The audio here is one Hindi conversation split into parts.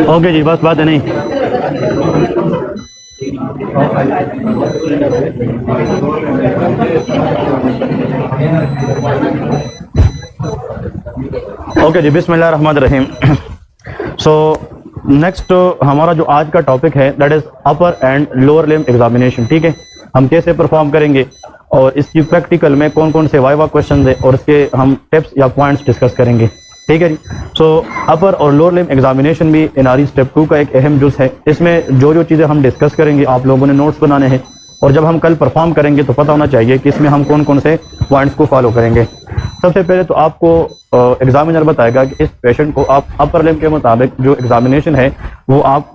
ओके जी, बस बात है नहीं। ओके जी, बिस्मिल्लाह रहमान रहीम। सो नेक्स्ट हमारा जो आज का टॉपिक है that is upper and lower limb examination. ठीक है, हम कैसे परफॉर्म करेंगे और इसकी प्रैक्टिकल में कौन कौन से वाइवा क्वेश्चन है और इसके हम टिप्स या पॉइंट्स डिस्कस करेंगे। ठीक है जी। सो अपर और लोअर लिम्ब एग्जामिनेशन भी एनआरई स्टेप 2 का एक अहम जुज है। इसमें जो जो चीज़ें हम डिस्कस करेंगे आप लोगों ने नोट्स बनाने हैं और जब हम कल परफॉर्म करेंगे तो पता होना चाहिए कि इसमें हम कौन कौन से पॉइंट्स को फॉलो करेंगे। सबसे पहले तो आपको एग्जामिनर बताएगा कि इस पेशेंट को आप अपर लिम्ब के मुताबिक जो एग्जामिनेशन है वो आप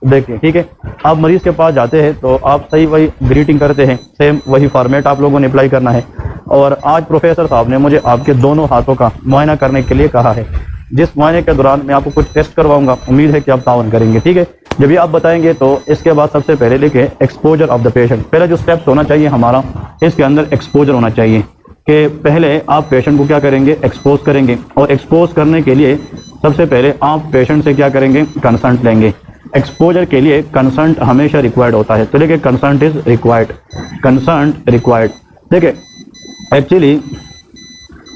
देखें। ठीक है, आप मरीज के पास जाते हैं तो आप सही वही ग्रीटिंग करते हैं, सेम वही फॉर्मेट आप लोगों ने अप्लाई करना है। और आज प्रोफेसर साहब ने मुझे आपके दोनों हाथों का मुआयना करने के लिए कहा है, जिस मुआयने के दौरान मैं आपको कुछ टेस्ट करवाऊंगा, उम्मीद है कि आप तावन करेंगे। ठीक है, जब ये आप बताएंगे तो इसके बाद सबसे पहले लिखे एक्सपोजर ऑफ द पेशेंट। पहला जो स्टेप्स होना चाहिए हमारा, इसके अंदर एक्सपोजर होना चाहिए कि पहले आप पेशेंट को क्या करेंगे, एक्सपोज करेंगे। और एक्सपोज करने के लिए सबसे पहले आप पेशेंट से क्या करेंगे, कंसर्ट लेंगे। एक्सपोजर के लिए कंसर्ट हमेशा रिक्वायर्ड होता है, तो देखिए concert is required, concert required. देखिए एक्चुअली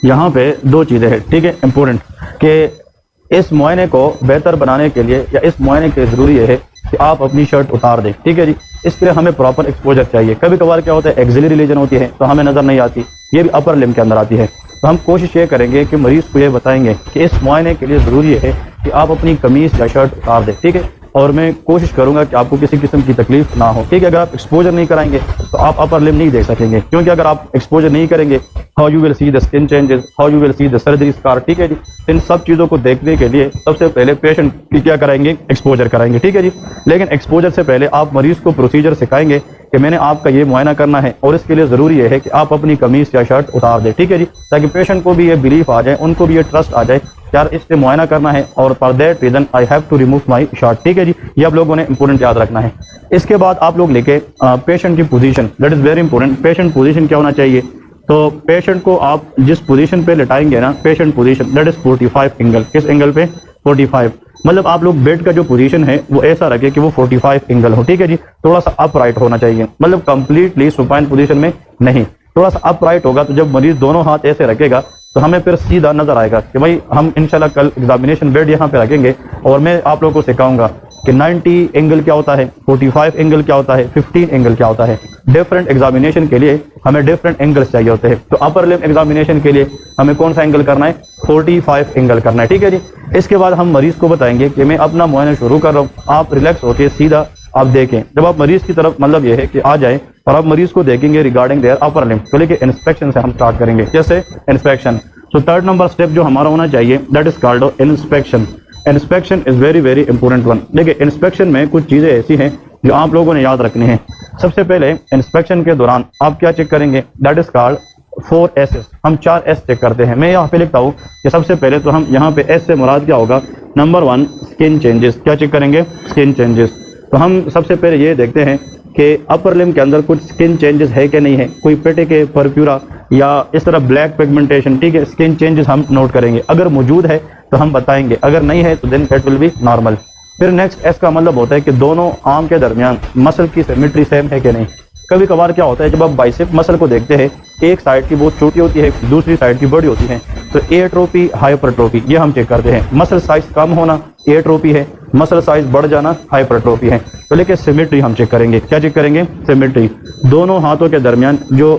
यहाँ पे दो चीज़ें हैं, ठीक है, इंपॉर्टेंट, कि इस मुआयने को बेहतर बनाने के लिए या इस मुआयने के ज़रूरी है कि आप अपनी शर्ट उतार दें। ठीक है जी, इसके लिए हमें प्रॉपर एक्सपोजर चाहिए। कभी कभार क्या होता है, एक्सिलरी रीजन होती है तो हमें नज़र नहीं आती, ये भी अपर लिम्ब के अंदर आती है। तो हम कोशिश ये करेंगे कि मरीज को ये बताएंगे कि इस मुआयने के लिए ज़रूरी है कि आप अपनी कमीज़ या शर्ट उतार दें। ठीक है, और मैं कोशिश करूंगा कि आपको किसी किस्म की तकलीफ ना हो। ठीक है, अगर आप एक्सपोजर नहीं कराएंगे तो आप अपर लिम्ब नहीं देख सकेंगे, क्योंकि अगर आप एक्सपोजर नहीं करेंगे how you will see the skin changes, how you will see the surgery scar. ठीक है जी, इन सब चीज़ों को देखने के लिए सबसे पहले पेशेंट की क्या कराएंगे, एक्सपोजर कराएंगे। ठीक है जी, लेकिन एक्सपोजर से पहले आप मरीज को प्रोसीजर सिखाएंगे कि मैंने आपका ये मुआयना करना है और इसके लिए ज़रूरी है कि आप अपनी कमीज़ या शर्ट उतार दें। ठीक है जी, ताकि पेशेंट को भी ये बिलीफ आ जाए, उनको भी ये ट्रस्ट आ जाए यार इससे मुआयना करना है और for that reason I have to remove my shirt. ठीक है जी, ये आप लोगों ने इंपॉर्टेंट याद रखना है। इसके बाद आप लोग लेके पेशेंट की position, that is very important. Patient position क्या होना चाहिए, तो पेशेंट को आप जिस पोजीशन पे लेटाएंगे ना, patient position that is 45 angle. किस एंगल पे, 45, मतलब आप लोग बेड का जो पोजीशन है वो ऐसा रखे कि वो 45 एंगल हो। ठीक है जी, थोड़ा सा अपराइट होना चाहिए, मतलब कंप्लीटली सुपाइन पोजीशन में नहीं, थोड़ा सा अपराइट होगा तो जब मरीज दोनों हाथ ऐसे रखेगा तो हमें फिर सीधा नजर आएगा कि भाई हम इंशाल्लाह कल एग्जामिनेशन बेड यहाँ पे रखेंगे और मैं आप लोगों को सिखाऊंगा कि 90 एंगल क्या होता है, 45 एंगल क्या होता है, 15 एंगल क्या होता है। डिफरेंट एग्जामिनेशन के लिए हमें डिफरेंट एंगल्स चाहिए होते हैं। तो अपर लिम्ब एग्जामिनेशन के लिए हमें कौन सा एंगल करना है, 45 एंगल करना है। ठीक है जी, इसके बाद हम मरीज को बताएंगे कि मैं अपना मुआयना शुरू कर रहा हूँ, आप रिलैक्स होकर सीधा आप देखें। जब आप मरीज की तरफ, मतलब ये है कि आ जाए और आप मरीज को देखेंगे रिगार्डिंग देयर अपर लिम्ब, तो लेके इंस्पेक्शन से हम स्टार्ट करेंगे। जैसे inspection, so third number step जो हमारा होना चाहिए that is called inspection. Inspection is very very important one. देखिए इंस्पेक्शन में कुछ चीजें ऐसी हैं जो आप लोगों ने याद रखनी है। सबसे पहले इंस्पेक्शन के दौरान आप क्या चेक करेंगे, दैट इज कॉल्ड 4 एस। हम 4 एस चेक करते हैं। मैं यहाँ पे लिखता हूँ कि सबसे पहले तो हम यहाँ पे एस से मुराद क्या होगा, नंबर 1 स्किन चेंजेस। क्या चेक करेंगे, स्किन चेंजेस। तो हम सबसे पहले ये देखते हैं कि अपर लिम्ब के अंदर कुछ स्किन चेंजेस है कि नहीं है, कोई पेटे के परप्यूरा या इस तरह ब्लैक पिगमेंटेशन। ठीक है, स्किन चेंजेस हम नोट करेंगे, अगर मौजूद है तो हम बताएंगे, अगर नहीं है तो then it will be normal. फिर नेक्स्ट एस का मतलब होता है कि दोनों आर्म के दरमियान मसल की सिमेट्री सेम है कि नहीं। कभी कभार क्या होता है, जब आप बाइसेप मसल को देखते हैं, एक साइड की बहुत छोटी होती है, दूसरी साइड की बड़ी होती है, तो एट्रोपी हाइपरट्रोफी ये हम चेक करते हैं। मसल साइज कम होना एट्रोफी है, मसल साइज बढ़ जाना हाइपरट्रोफी है। तो लेकिन सिमेट्री हम चेक करेंगे। क्या चेक करेंगे, सिमेट्री। दोनों हाथों के दरमियान जो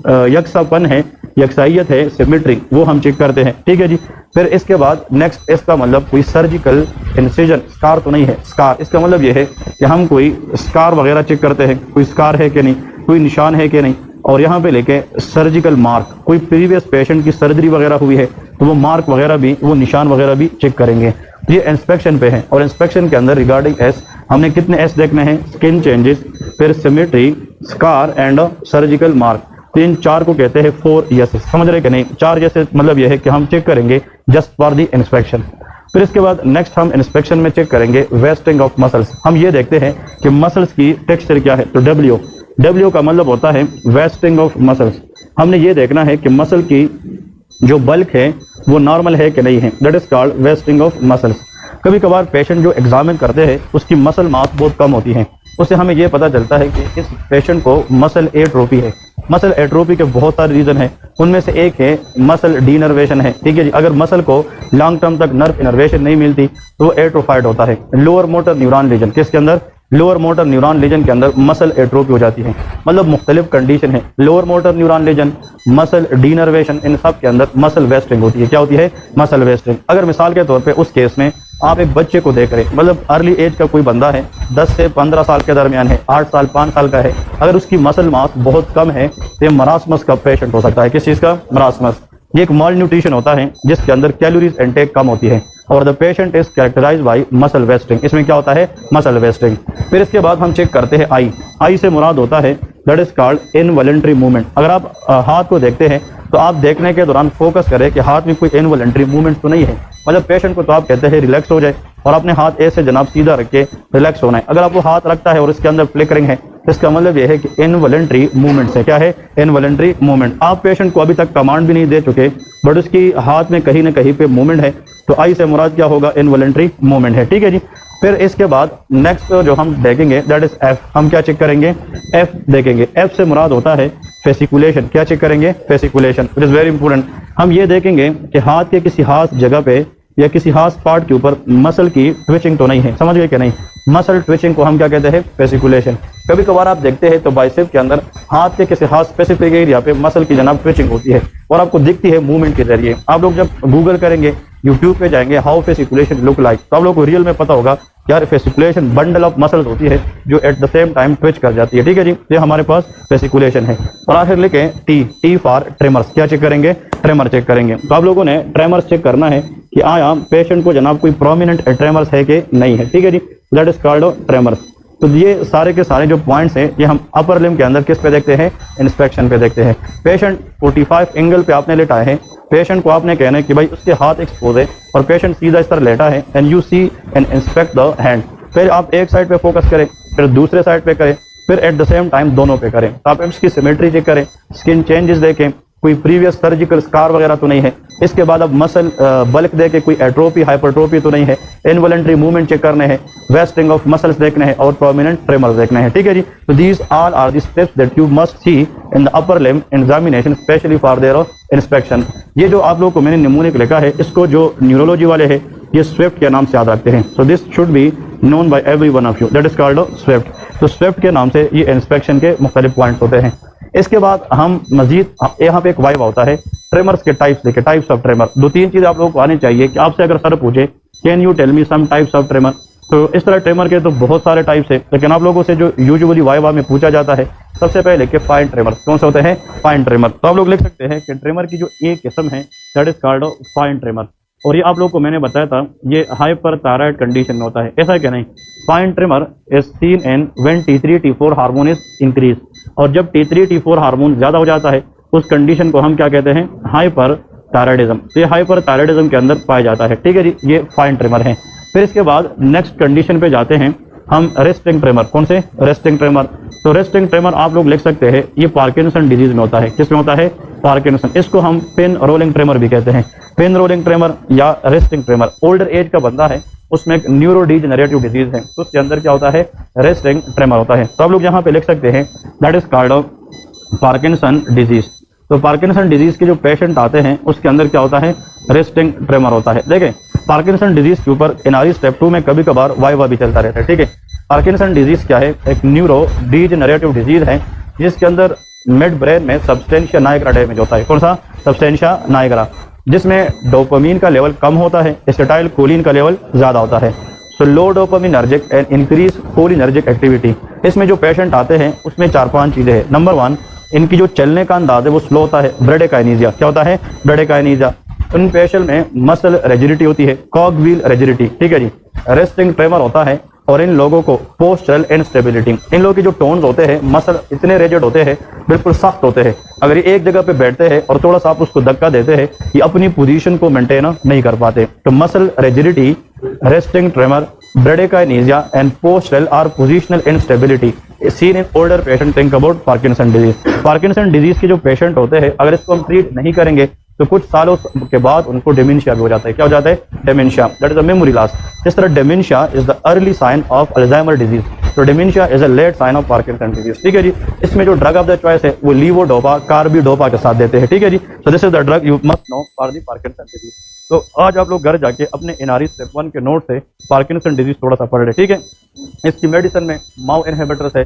यकसापन है, यकसाइयत है, सिमेट्री, वो हम चेक करते हैं। ठीक है जी। फिर इसके बाद नेक्स्ट इसका मतलब कोई सर्जिकल इंसिजन, स्कार तो नहीं है, स्कार, इसका मतलब ये है कि हम कोई स्कार वगैरह चेक करते हैं, कोई स्कार है कि नहीं, कोई निशान है कि नहीं। और यहाँ पे लेके सर्जिकल मार्क, कोई प्रीवियस पेशेंट की सर्जरी वगैरह हुई है तो वो मार्क वगैरह भी, वो निशान वगैरह भी चेक करेंगे। ये इंस्पेक्शन पे है। और इंस्पेक्शन के अंदर रिगार्डिंग एस हमने कितने एस देखने हैं, स्किन चेंजेस, फिर symmetry, scar and surgical mark. तो इन 4 को कहते हैं 4 यसेस। समझ रहे कि नहीं, 4 जैसे मतलब यह है कि हम चेक करेंगे जस्ट फॉर दी इंस्पेक्शन। फिर इसके बाद नेक्स्ट हम इंस्पेक्शन में चेक करेंगे वेस्टिंग ऑफ मसल्स। हम ये देखते हैं कि मसल्स की टेक्सचर क्या है। तो डब्ल्यू का मतलब होता है वेस्टिंग ऑफ मसल्स। हमने ये देखना है कि मसल की जो बल्क है वो नॉर्मल है कि नहीं है, that is called wasting of muscles. कभी कभार पेशेंट जो एग्जामिन करते हैं उसकी मसल मास बहुत कम होती है, उससे हमें यह पता चलता है कि इस पेशेंट को मसल एट्रोफी है। मसल एट्रोफी के बहुत सारे रीजन है, उनमें से एक है मसल डीनर्वेशन है, ठीक है जी। अगर मसल को लॉन्ग टर्म तक नर्व इनर्वेशन नहीं मिलती तो वो एट्रोफाइड होता है। लोअर मोटर न्यूरॉन लीजन, किसके अंदर? लोअर मोटर न्यूरॉन लीजन के अंदर मसल एट्रोफी हो जाती है। मतलब मुख्तलिफ कंडीशन है, lower motor neuron lesion, muscle denervation, इन सब के अंदर मसल वेस्टिंग होती है। क्या होती है? Muscle wasting. अगर मिसाल के तौर पे उस केस में आप एक बच्चे को देख रहे हैं, मतलब अर्ली एज का कोई बंदा है, 10 से 15 साल के दरमियान है, 8 साल 5 साल का है, अगर उसकी मसल मास बहुत कम है तो ये मरासमस का पेशेंट हो सकता है। किस चीज़ का? मरासमस। ये एक माल न्यूट्रिशन होता है जिसके अंदर कैलोरीज इनटेक कम होती है और the patient is characterised by muscle wasting. इसमें क्या होता है? Muscle wasting. फिर इसके बाद हम चेक करते हैं आई। आई से मुराद होता है that is called involuntary movement. अगर आप हाथ को देखते हैं तो आप देखने के दौरान फोकस करें कि हाथ में कोई इनवॉलंटरी मूवमेंट तो नहीं है। मतलब पेशेंट को तो आप कहते हैं रिलैक्स हो जाए और अपने हाथ ऐसे जनाब सीधा रख के रिलैक्स होना है। अगर आप वो हाथ रखता है और इसके अंदर फ्लिकरिंग है, इसका मतलब यह है कि इनवॉलंटरी मूवमेंट है। क्या है? Involuntary movement. आप पेशेंट को अभी तक कमांड भी नहीं दे चुके बट उसकी हाथ में कहीं ना कहीं पे मूवमेंट है, तो आई से मुराद क्या होगा? इनवॉलंटरी मूवमेंट है, ठीक है जी। फिर इसके बाद नेक्स्ट जो हम देखेंगे दैट इज एफ। हम क्या चेक करेंगे? एफ देखेंगे। एफ से मुराद होता है फेसिकुलेशन। क्या चेक करेंगे? Fasciculation. It is very important. हम ये देखेंगे कि हाथ के किसी हाथ जगह पे या किसी खास पार्ट के ऊपर मसल की ट्विचिंग तो नहीं है। समझ गए कि नहीं? मसल ट्विचिंग को हम क्या कहते हैं? फेसिकुलेशन। कभी कभार आप देखते हैं तो बाइसेप के अंदर हाथ के किसी खास स्पेसिफिक एरिया पे मसल की जनाब ट्विचिंग होती है और आपको दिखती है मूवमेंट के जरिए। आप लोग जब गूगल करेंगे, यूट्यूब पे जाएंगे हाउ फेसिकुलेशन लुक लाइक, तो आप लोग को रियल में पता होगा यार फेसिकुलेशन बंडल ऑफ मसल्स होती है जो at the same time Twitch कर जाती है, ठीक है जी। ये हमारे पास फेसिकुलेशन है। और आखिर लिखे टी। T for tremors. क्या चेक करेंगे? ट्रेमर चेक करेंगे। तो आप लोगों ने ट्रेमर्स चेक करना है कि आया पेशेंट को जनाब कोई प्रोमिनेंट ट्रेमर्स है कि नहीं है, ठीक है जी। That is called tremors. तो ये सारे के सारे जो पॉइंट्स हैं ये हम अपर लिम्ब के अंदर किस पे देखते हैं? इंस्पेक्शन पे देखते हैं। पेशेंट 45 एंगल पे आपने लेटाए हैं, पेशेंट को आपने कहना है कि भाई उसके हाथ एक्सपोज है और पेशेंट सीधा इस तरह लेटा है and you see and inspect the hand. फिर आप एक साइड पे फोकस करें, फिर दूसरे साइड पे करें, फिर एट द सेम टाइम दोनों पे करें। तो आप इसकी सिमेट्री चेक करें, स्किन चेंजेस देखें, कोई प्रीवियस सर्जिकल स्कार वगैरह तो नहीं है। इसके बाद अब मसल बल्क देके कोई एट्रोपी हाइपरट्रोपी तो नहीं है। इनवॉलंटरी मूवमेंट चेक करने हैं, वेस्टिंग ऑफ मसल्स देखने हैं और प्रोमिनेंट ट्रेमर्स देखने हैं, ठीक है जी। तो these all are the steps that you must see in the upper limb examination specially for their inspection. ये जो आप लोगों को मैंने नमूने को लिखा है इसको जो न्यूरोलॉजी वाले हैं ये स्विफ्ट के नाम से याद रखते हैं। So this should be known by every one of you, that is called Swift. तो स्विफ्ट के नाम से ये इंस्पेक्शन के मुख्तलिफ पॉइंट्स होते हैं। इसके बाद हम मजीद यहाँ पे एक वाइवा होता है ट्रेमर्स के टाइप्स देखे, टाइप्स ऑफ ट्रेमर। 2-3 चीज आप लोगों को आनी चाहिए कि आपसे अगर सर पूछे can you tell me some types of tremor, तो इस तरह ट्रेमर के तो बहुत सारे टाइप्स है, लेकिन आप लोगों से जो यूजुअली वाइवा में पूछा जाता है सबसे पहले कि फाइन ट्रेमर। कौन से होते हैं? Fine tremor. तो आप लोग लिख सकते हैं कि ट्रेमर की जो एक किस्म है that is called fine tremor. और ये आप लोगों को मैंने बताया था ये हाइपरथायराइड कंडीशन में होता है, ऐसा है कि नहीं? Fine tremor is seen in when T3 T4 hormone is increase. और जब T3 T4 हार्मोन ज्यादा हो जाता है उस कंडीशन को हम क्या कहते हैं? हाइपरथायराइडिज्म। तो ये हाइपरथायराइडिज्म के अंदर पाया जाता है, ठीक है जी। ये फाइन ट्रेमर है। फिर इसके बाद नेक्स्ट कंडीशन पे जाते हैं हम, रेस्टिंग ट्रेमर। कौन से? Resting tremor. तो रेस्टिंग ट्रेमर आप लोग लिख सकते हैं ये पार्किंसन डिजीज में होता है। किस में होता है? पार्किंसन। इसको हम पिन रोलिंग ट्रेमर भी कहते हैं। पिन रोलिंग ट्रेमर या रेस्टिंग ट्रेमर। ओल्डर एज का बंदा है उसमें एक न्यूरो डिजेनरेटिव डिजीज है तो उसके अंदर क्या होता है? रेस्टिंग ट्रेमर होता है। तो आप लोग यहाँ पे लिख सकते हैं that is called Parkinson disease. तो पार्किंसन डिजीज के जो पेशेंट आते हैं उसके अंदर क्या होता है? रेस्टिंग ट्रेमर होता है। देखें पार्किंसन डिजीज के ऊपर एनआरई स्टेप 2 में कभी कभार वाइवा भी चलता रहता है, ठीक है। पार्किंसन डिजीज क्या है? एक न्यूरो डिजेनरेटिव डिजीज है जिसके अंदर मिड ब्रेन में सब्सटेंशिया नाइग्रा डैमेज होता है। कौन सा? सब्सटेंशिया नाइग्रा, जिसमें डोपामीन का लेवल कम होता है, एसिटाइल कोलिन का लेवल ज्यादा होता है। So low dopaminergic and increase cholinergic activity. इसमें जो पेशेंट आते हैं उसमें 4-5 चीजें हैं। नंबर 1, इनकी जो चलने का अंदाज है वो स्लो होता है, ब्रेडिकाइनेसिया। क्या होता है? ब्रेडिकाइनेसिया। इन पेशेंट में मसल रेजिडिटी होती है, कॉग व्हील रेजिडिटी, ठीक है जी। रेस्टिंग ट्रेमर होता है और इन लोगों को पोस्चरल इंस्टेबिलिटी। इन लोगों के जो टोन्स होते हैं मसल इतने रेजिड होते हैं, बिल्कुल सख्त होते हैं। अगर ये एक जगह पे बैठते हैं और थोड़ा सा आप उसको धक्का देते हैं ये अपनी पोजीशन को मेंटेन नहीं कर पाते। तो muscle rigidity, resting tremor, bradykinesia and postural और positional instability seen in older patient. Think about Parkinson disease. Parkinson disease के जो पेशेंट होते हैं अगर इसको हम ट्रीट नहीं करेंगे तो कुछ सालों के बाद उनको डेमेंशिया भी हो जाता है। क्या हो जाता है? Dementia, that is the memory loss. इस तरह dementia is the early sign of Alzheimer disease, तो dementia is a late sign of Parkinson disease. ठीक है जी। इसमें जो ड्रग ऑफ द चॉइस है वो लीवोडोपा कार्बिडोपा के साथ देते हैं। ठीक है जी। So this is the drug you must know for the Parkinson disease. तो आज आप लोग घर जाके अपने एनआरई स्टेप 1 के नोट से पार्किंसन डिजीज थोड़ा सा पढ़ ले। ठीक है। इसकी मेडिसिन में माउ इनहिबिटर्स है,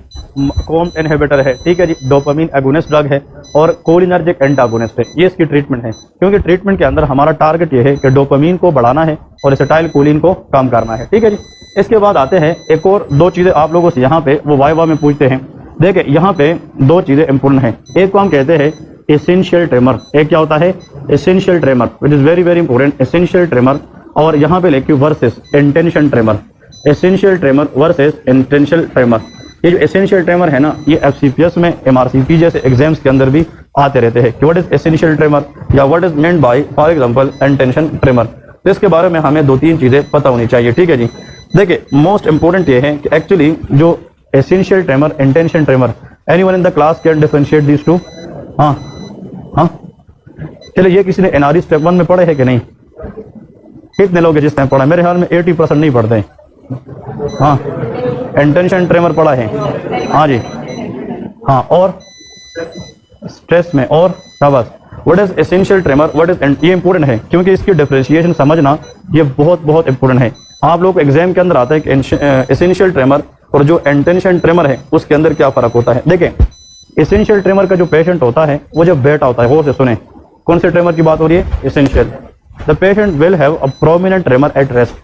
कॉम इनहिबिटर है, ठीक है जी, डोपामिन एगोनिस्ट ड्रग है और कोलिनर्जिक एंटागोनिस्ट है। ये इसकी ट्रीटमेंट है, क्योंकि ट्रीटमेंट के अंदर हमारा टारगेट ये है कि डोपामिन को बढ़ाना है और एसिटाइल कोलिन को कम करना है। ठीक है जी। इसके बाद आते हैं एक और दो चीजें आप लोगों से यहाँ पे वो वाइवा में पूछते हैं। देखिए यहाँ पे दो चीजें इंपॉर्टेंट हैं। एक को हम कहते हैं एसेंशियल ट्रेमर। एक क्या होता है? Essential tremor, which is very very important, essential tremor. और यहाँ पे लिखिए versus intention tremor. Essential tremor versus intentional tremor. ये जो एसेंशियल ट्रेमर है ना, ये एफसीपीएस में, एमआरसीपी जैसे एग्जाम्स के अंदर भी आते रहते हैं कि व्हाट इज एसेंशियल ट्रेमर या what is meant by for example intention tremor. तो इसके बारे में हमें दो तीन चीजें पता होनी चाहिए। ठीक है जी। देखिए मोस्ट इंपॉर्टेंट ये है कि एक्चुअली जो essential tremor, intention tremor, anyone in the class can differentiate these two? हाँ हाँ, चलिए ये किसी ने एनआरई स्टेप 1 में पढ़े है कि नहीं? कितने लोग हैं जिसने पढ़ा? मेरे ख्याल में 80% नहीं पढ़ते हैं। हाँ, इंटेंशन ट्रेमर पढ़ा है। हाँ जी। हाँ, और स्ट्रेस में और शाबाश। What is essential tremor, what is, ये इंपॉर्टेंट है क्योंकि इसकी डिफरेंशिएशन समझना ये बहुत बहुत इंपॉर्टेंट है। आप लोग एग्जाम के अंदर आता है कि एसेंशियल ट्रेमर और जो इंटेंशन ट्रेमर है उसके अंदर क्या फर्क होता है। देखें, एसेंशियल ट्रेमर का जो पेशेंट होता है वो जब बैठा होता है, गौर से सुने, कौन से ट्रेमर की बात हो रही है? Essential. The patient will have a prominent tremor at rest,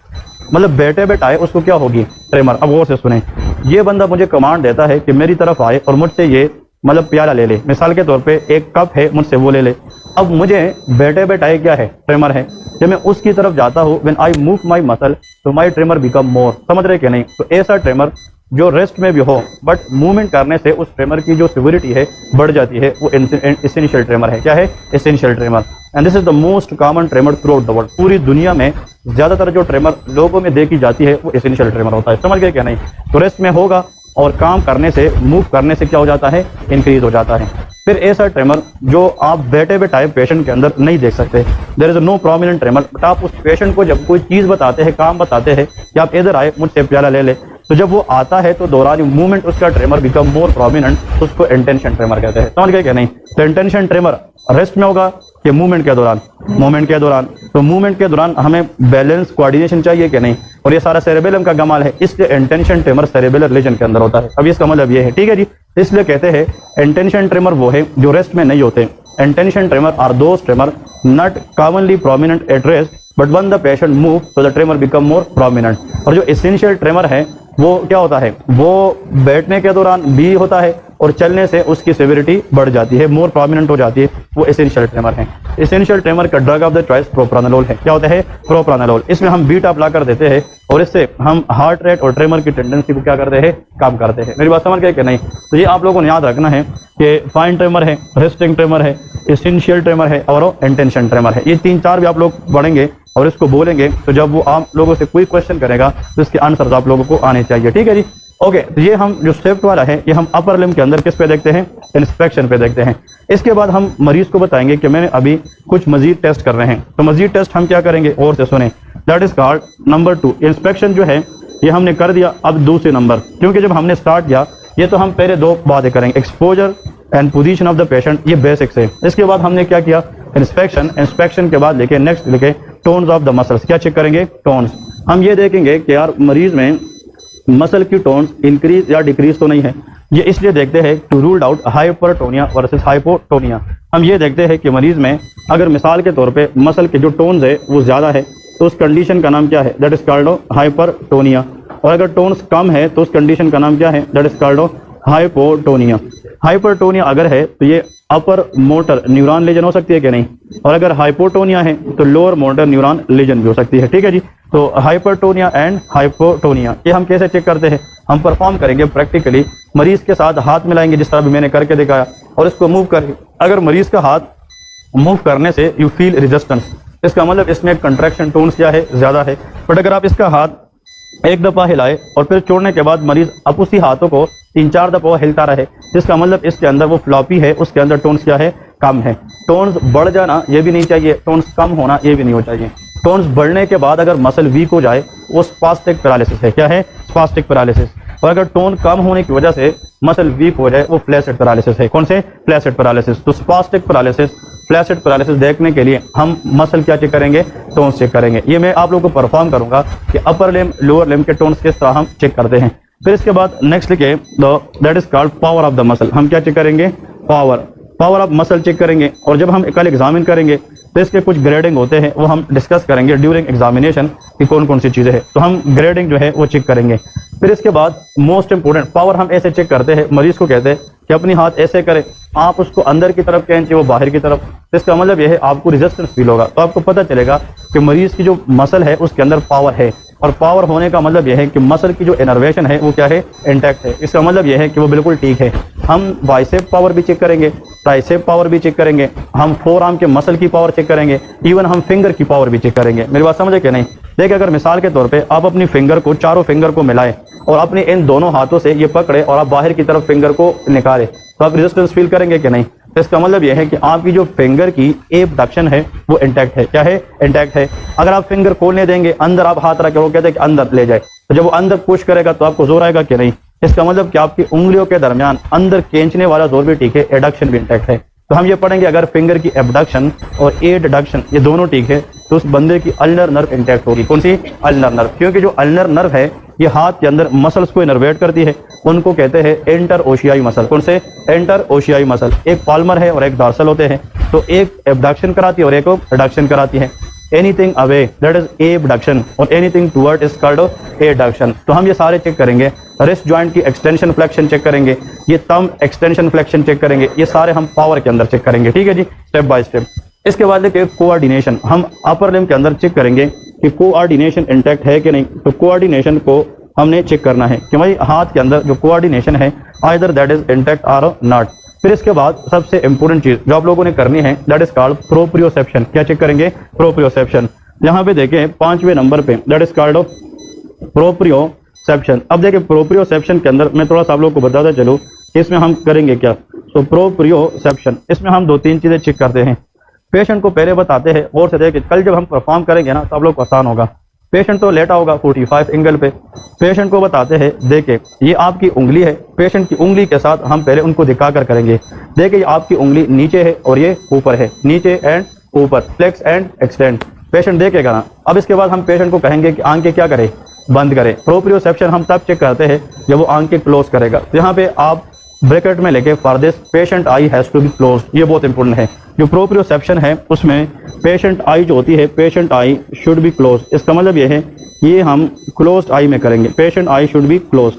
मतलब बैठे बैठाए उसको क्या होगी? ट्रेमर। अब गौर से सुने, ये बंदा मुझे कमांड देता है कि मेरी तरफ आए और मुझसे ये मतलब प्याला ले ले, मिसाल के तौर पे एक कप है, मुझसे वो ले ले। अब मुझे बैठे बैठाए क्या है? ट्रेमर है। जब मैं उसकी तरफ जाता हूँ, when I move my muscle तो माई ट्रेमर बिकम मोर। समझ रहे कि नहीं? तो ऐसा ट्रेमर जो रेस्ट में भी हो बट मूवमेंट करने से उस ट्रेमर की जो सिविरिटी है बढ़ जाती है, वो एसेंशियल ट्रेमर है। क्या है? Essential tremor. And this is the most common tremor through out the world. पूरी दुनिया में ज्यादातर जो ट्रेमर लोगों में देखी जाती है वो एसेंशियल ट्रेमर होता है। समझ गए क्या नहीं? तो रेस्ट में होगा और काम करने से, मूव करने से क्या हो जाता है? इंक्रीज हो जाता है। फिर ऐसा ट्रेमर जो आप बैठे बैठाए पेशेंट के अंदर नहीं देख सकते, there is no prominent tremor, but आप उस पेशेंट को जब कोई चीज बताते हैं, काम बताते हैं कि आप इधर आए मुझसे प्याला ले ले, तो जब वो आता है तो दौरान मूवमेंट उसका ट्रेमर बिकम मोर प्रोमिनेंट, उसको इंटेंशन ट्रेमर कहते हैं। समझ गए क्या नहीं? तो इंटेंशन ट्रेमर रेस्ट में होगा कि मूवमेंट के दौरान? मूवमेंट के दौरान। तो मूवमेंट के दौरान हमें बैलेंस, कोऑर्डिनेशन चाहिए कि नहीं? और ये सारा सेरेबेलम का कमाल है, इसलिए इंटेंशन ट्रेमर सेरेबेलर रीजन के अंदर होता है। अब इसका मतलब ये है, ठीक है जी। इसलिए कहते हैं इंटेंशन ट्रेमर वो है जो रेस्ट में नहीं होते। Intention tremor are those tremor not commonly prominent at rest, but when the patient move तो the tremor become more prominent. और जो एसेंशियल ट्रेमर है वो क्या होता है? वो बैठने के दौरान भी होता है और चलने से उसकी सिविरिटी बढ़ जाती है, मोर प्रोमिनेंट हो जाती है, वो एसेंशियल ट्रेमर है। एसेंशियल ट्रेमर का drug of the choice propranolol है। क्या होता है? प्रोप्रानोलोल। इसमें हम बीटा ब्लॉकर कर देते हैं और इससे हम हार्ट रेट और ट्रेमर की टेंडेंसी को क्या करते हैं? कम करते हैं। मेरी बात समझ गए कि नहीं? तो ये आप लोगों ने याद रखना है कि फाइन ट्रेमर है, रेस्टिंग ट्रेमर है, एसेंशियल ट्रेमर है और इंटेंशन ट्रेमर है। ये तीन चार भी आप लोग पढ़ेंगे और इसको बोलेंगे तो जब वो आप लोगों से कोई क्वेश्चन करेगा तो इसके आंसर आप लोगों को आने चाहिए। ठीक है जी। ओके, तो ये हम जो स्टेप वाला है ये हम अपर लिम्ब के अंदर किस पे देखते हैं? इंस्पेक्शन पे देखते हैं। इसके बाद हम मरीज को बताएंगे कि मैंने अभी कुछ मजीद टेस्ट कर रहे हैं, तो मजीद टेस्ट हम क्या करेंगे? और से सुने, that is called number 2। Inspection जो है ये हमने कर दिया। अब दूसरे नंबर, क्योंकि जब हमने स्टार्ट किया ये तो हम पहले दो बातें करेंगे, exposure and position of the patient, ये बेसिक्स है। इसके बाद हमने क्या किया? इंस्पेक्शन। इंस्पेक्शन के बाद लेके नेक्स्ट लिखे टोन्स ऑफ द मसल्स। क्या चेक करेंगे? टोन्स। हम ये देखेंगे कि यार मरीज में मसल की टोन्स इंक्रीज या डिक्रीज तो नहीं है। ये इसलिए देखते हैं to ruled out hypertonia versus hypotonia. हम ये देखते हैं कि मरीज में अगर मिसाल के तौर पे मसल के जो टोन्स है वो ज्यादा है तो उस कंडीशन का नाम क्या है? That is called hypertonia. और अगर टोन्स कम है तो उस कंडीशन का नाम क्या है? That is called hypotonia. Hypertonia अगर है तो ये अपर मोटर न्यूरॉन लीजन हो सकती है कि नहीं? और अगर हाइपोटोनिया है तो लोअर मोटर न्यूरॉन लीजन भी हो सकती है। ठीक है जी। तो हाइपरटोनिया एंड हाइपोटोनिया ये हम कैसे चेक करते हैं? हम परफॉर्म करेंगे प्रैक्टिकली। मरीज के साथ हाथ मिलाएंगे जिस तरह भी मैंने करके दिखाया और इसको मूव करेंगे। अगर मरीज का हाथ मूव करने से यू फील रेजिस्टेंस, इसका मतलब इसमें कंट्रैक्शन टोन्स क्या है? ज्यादा है। बट अगर आप इसका हाथ एक दफा हिलाए और फिर छोड़ने के बाद मरीज अब उसी हाथों को 3-4 दफा हिलता रहे, जिसका मतलब इसके अंदर वो फ्लॉपी है, उसके अंदर टोन्स क्या है? कम है। टोन्स बढ़ जाना ये भी नहीं चाहिए, टोन्स कम होना ये भी नहीं हो चाहिए। टोन्स बढ़ने के बाद अगर मसल वीक हो जाए वो स्पास्टिक पैरालिसिस है। क्या है? Spastic paralysis. और अगर टोन कम होने की वजह से मसल वीक हो जाए वो फ्लैसिड पैरालिसिस है। कौन से? Flaccid paralysis. तो स्पास्टिक पैरालिसिस, फ्लैसिड पैरालिसिस देखने के लिए हम मसल क्या चेक करेंगे? टोन्स चेक करेंगे। ये मैं आप लोगों को परफॉर्म करूंगा कि अपर लिम्ब लोअर लिम्ब के टोन्स किस तरह हम चेक करते हैं। फिर इसके बाद नेक्स्ट लिखे that is called power of the muscle. हम क्या चेक करेंगे? पावर ऑफ मसल चेक करेंगे। और जब हम कल एग्जामिन करेंगे तो इसके कुछ ग्रेडिंग होते हैं, वो हम डिस्कस करेंगे ड्यूरिंग एग्जामिनेशन कि कौन कौन सी चीजें हैं। तो हम ग्रेडिंग जो है वो चेक करेंगे। फिर इसके बाद मोस्ट इंपोर्टेंट पावर हम ऐसे चेक करते हैं, मरीज को कहते हैं कि अपनी हाथ ऐसे करें, आप उसको अंदर की तरफ खींचे वो बाहर की तरफ। तो इसका मतलब यह है आपको रेजिस्टेंस फील होगा, तो आपको पता चलेगा कि मरीज की जो मसल है उसके अंदर पावर है। और पावर होने का मतलब यह है कि मसल की जो इनर्वेशन है वो क्या है? इंटैक्ट है। इसका मतलब यह है कि वो बिल्कुल ठीक है। हम बाइसेप पावर भी चेक करेंगे, ट्राइसेप पावर भी चेक करेंगे, हम फोर आर्म के मसल की पावर चेक करेंगे, इवन हम फिंगर की पावर भी चेक करेंगे। मेरी बात समझे कि नहीं? देखिए, अगर मिसाल के तौर पे आप अपनी फिंगर को, चारों फिंगर को मिलाएं और अपने इन दोनों हाथों से ये पकड़े और आप बाहर की तरफ फिंगर को निकाले तो आप रेजिस्टेंस फील करेंगे कि नहीं? तो इसका मतलब यह है कि आपकी जो फिंगर की एबडक्शन है वो इंटैक्ट है। क्या है? इंटैक्ट है। अगर आप फिंगर खोलने देंगे, अंदर आप हाथ रखें, वो कहते हैं कि अंदर ले जाए, तो जब वो अंदर पुश करेगा तो आपको जोर आएगा कि नहीं? इसका मतलब कि आपकी उंगलियों के दरमियान अंदर खींचने वाला जोर भी ठीक है, एडक्शन भी इंटैक्ट है। तो हम ये पढ़ेंगे अगर फिंगर की एबडक्शन और एडक्शन ये दोनों ठीक है तो उस बंदे की अल्नर नर्व इंटैक्ट होगी। कौन सी? Ulnar nerve. क्योंकि जो अल्नर नर्व है ये हाथ के अंदर मसल्स को इनर्वेट करती है, उनको कहते हैं एंटर ओशियाई मसल। कौन से? Interossei muscle. एक पाल्मर है और एक डॉर्सल होते हैं, तो एक एबडक्शन कराती है और एक एडक्शन कराती है। Anything away that is abduction और anything toward is called adduction. तो हम ये सारे चेक करेंगे। रिस्ट जॉइंट की एक्सटेंशन फ्लेक्शन चेक करेंगे, ये थंब एक्सटेंशन फ्लेक्शन चेक करेंगे, ये सारे हम पावर के अंदर चेक करेंगे। ठीक है जी, स्टेप बाय स्टेप। इसके बाद देखिए कोऑर्डिनेशन, हम अपर लिम्ब के अंदर चेक करेंगे कि कोऑर्डिनेशन इंटैक्ट है कि नहीं। तो कोऑर्डिनेशन को हमने चेक करना है कि भाई हाथ के अंदर जो कोऑर्डिनेशन है आइदर दैट इज इंटैक्ट और नॉट। फिर इसके बाद सबसे इंपॉर्टेंट चीज जो आप लोगों ने करनी है दैट इज कॉल्ड प्रोप्रियोसेप्शन। क्या चेक करेंगे? प्रोप्रियोसेप्शन। यहाँ पे देखें 5वें नंबर पे दैट इज कॉल्ड प्रोप्रियोसेप्शन। अब देखिए प्रोप्रियोसेप्शन के अंदर मैं थोड़ा सा आप लोगों को बताता चलूँ कि इसमें हम करेंगे क्या। तो प्रोप्रियोसेप्शन इसमें हम 2-3 चीजें चेक करते हैं। पेशेंट को पहले बताते हैं और से देखिए, कल जब हम परफॉर्म करेंगे ना तो आप लोग को आसान होगा। पेशेंट तो लेटा होगा 45 एंगल पे, पेशेंट को बताते हैं देखिए ये आपकी उंगली है, पेशेंट की उंगली के साथ हम पहले उनको दिखाकर करेंगे। देखिए ये आपकी उंगली नीचे है और ये ऊपर है, नीचे एंड ऊपर, फ्लेक्स एंड एक्सटेंड। पेशेंट देखेगा ना। अब इसके बाद हम पेशेंट को कहेंगे कि आंखें क्या करे? बंद करे। प्रोप्रियोसेप्शन हम तब चेक करते हैं जब वो आंखें क्लोज करेगा। तो यहाँ पे आप ब्रैकेट में लेके for this patient I has to be close, ये बहुत इंपॉर्टेंट है। जो प्रोप्रियोसेप्शन है उसमें पेशेंट आई जो होती है, patient I should be close. इसका मतलब ये है कि ये हम क्लोज आई में करेंगे, patient I should be close.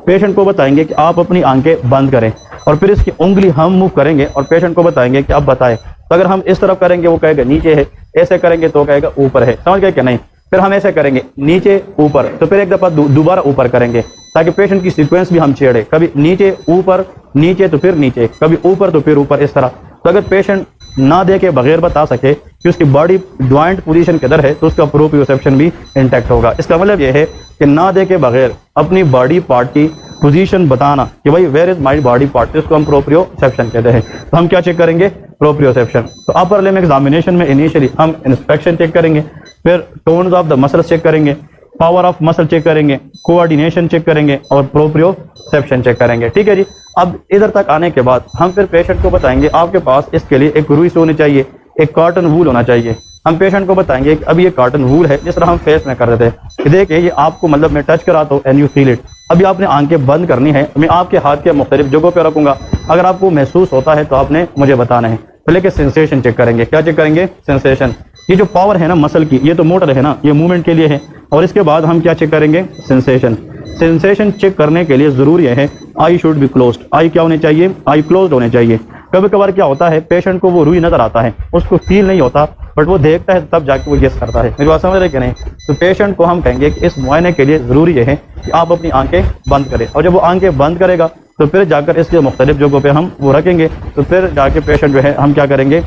Patient को बताएंगे कि आप अपनी आंखें बंद करें और फिर इसकी उंगली हम मूव करेंगे और पेशेंट को बताएंगे कि आप बताएं। तो अगर हम इस तरफ करेंगे वो कहेगा नीचे है, ऐसे करेंगे तो कहेगा ऊपर है। समझ गए कि नहीं? फिर हम ऐसे करेंगे नीचे ऊपर, तो फिर एक दफा दोबारा ऊपर करेंगे ताकि पेशेंट की सीक्वेंस भी हम छेड़े, कभी नीचे ऊपर, नीचे तो फिर नीचे, कभी ऊपर तो फिर ऊपर, इस तरह। तो अगर पेशेंट ना दे के बगैर बता सके कि उसकी बॉडी ज्वाइंट पोजीशन किधर है तो उसका प्रोप्रियोसेप्शन भी इंटैक्ट होगा। इसका मतलब यह है कि ना दे के बगैर अपनी बॉडी पार्ट की पोजीशन बताना कि भाई where is my body part, इसको हम प्रोप्रियोसेप्शन कहते हैं। तो हम क्या चेक करेंगे? प्रोप्रियोसेप्शन। तो अपर लिम्ब एग्जामिनेशन में इनिशियली हम इंस्पेक्शन चेक करेंगे, फिर tones of the muscles check करेंगे, पावर ऑफ मसल चेक करेंगे, कोऑर्डिनेशन चेक करेंगे और प्रोप्रियोसेप्शन चेक करेंगे। ठीक है जी। अब इधर तक आने के बाद हम फिर पेशेंट को बताएंगे आपके पास इसके लिए एक रुई होनी चाहिए, एक कॉटन वूल होना चाहिए। हम पेशेंट को बताएंगे कि अब ये कॉटन वूल है, जिस तरह हम फेस में कर रहे थे। देखिए ये आपको मतलब मैं टच कराता हूँ एंड यू फील इट। अभी आपने आंखें बंद करनी है, मैं आपके हाथ के मुख्तलिफ जगहों पे रखूंगा। अगर आपको महसूस होता है तो आपने मुझे बताना है। पहले के सेंसेशन चेक करेंगे। क्या चेक करेंगे? सेंसेशन। ये जो पावर है ना मसल की, ये तो मोटर है ना, ये मूवमेंट के लिए है। और इसके बाद हम क्या चेक करेंगे? सेंसेशन। सेंसेशन चेक करने के लिए जरूरी है आई शुड बी क्लोज्ड। आई क्या होनी चाहिए? आई क्लोज्ड होने चाहिए। कभी कभार क्या होता है पेशेंट को वो रुई नजर आता है, उसको फील नहीं होता, बट वो देखता है तब जाके वो गेस करता है। मेरी बात समझ रहे कि नहीं? तो पेशेंट को हम कहेंगे कि इस मुआयने के लिए जरूरी है कि आप अपनी आंखें बंद करें, और जब वो आंखें बंद करेगा तो फिर जाकर इसके मुख्तलिफ जगहों पे हम वो रखेंगे। तो फिर जाके पेशेंट जो है हम क्या करेंगे?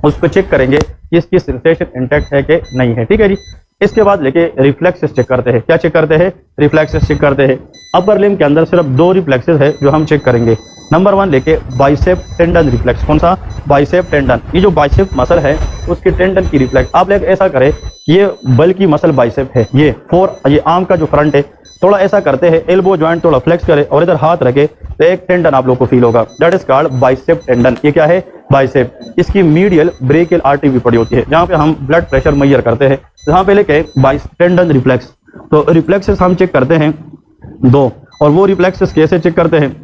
उसको चेक करेंगे कि इसकी सेंसेशन इंटैक्ट है कि नहीं है। ठीक है जी। इसके बाद लेके रिफ्लेक्सेस चेक करते हैं। क्या चेक करते हैं? रिफ्लेक्सेस चेक करते हैं। अपर लिम्ब के अंदर सिर्फ 2 रिफ्लेक्सेस है जो हम चेक करेंगे। नंबर 1 लेके बाइसेप टेंडन रिफ्लेक्स। कौन सा? Bicep tendon. ये जो बाइसेप मसल है उसकी टेंडन की रिफ्लेक्स। आप लोग ऐसा करें, ये बल की मसल बाइसेप है, ये आर्म का जो फ्रंट है थोड़ा ऐसा करते हैं, एल्बो जॉइंट थोड़ा फ्लेक्स करे और इधर हाथ रखे तो एक टेंडन आप लोग को फील होगा, that is called bicep tendon. ये क्या है? बाइसेप। इसकी मीडियल ब्रेकियल आर्टरी भी पड़ी होती है, जहाँ पे हम ब्लड प्रेशर मेजर करते हैं, जहाँ पे लेके बाइसेप टेंडन रिफ्लेक्स। तो रिफ्लेक्सेस हम चेक करते हैं 2, और वो रिफ्लेक्सेस कैसे चेक करते हैं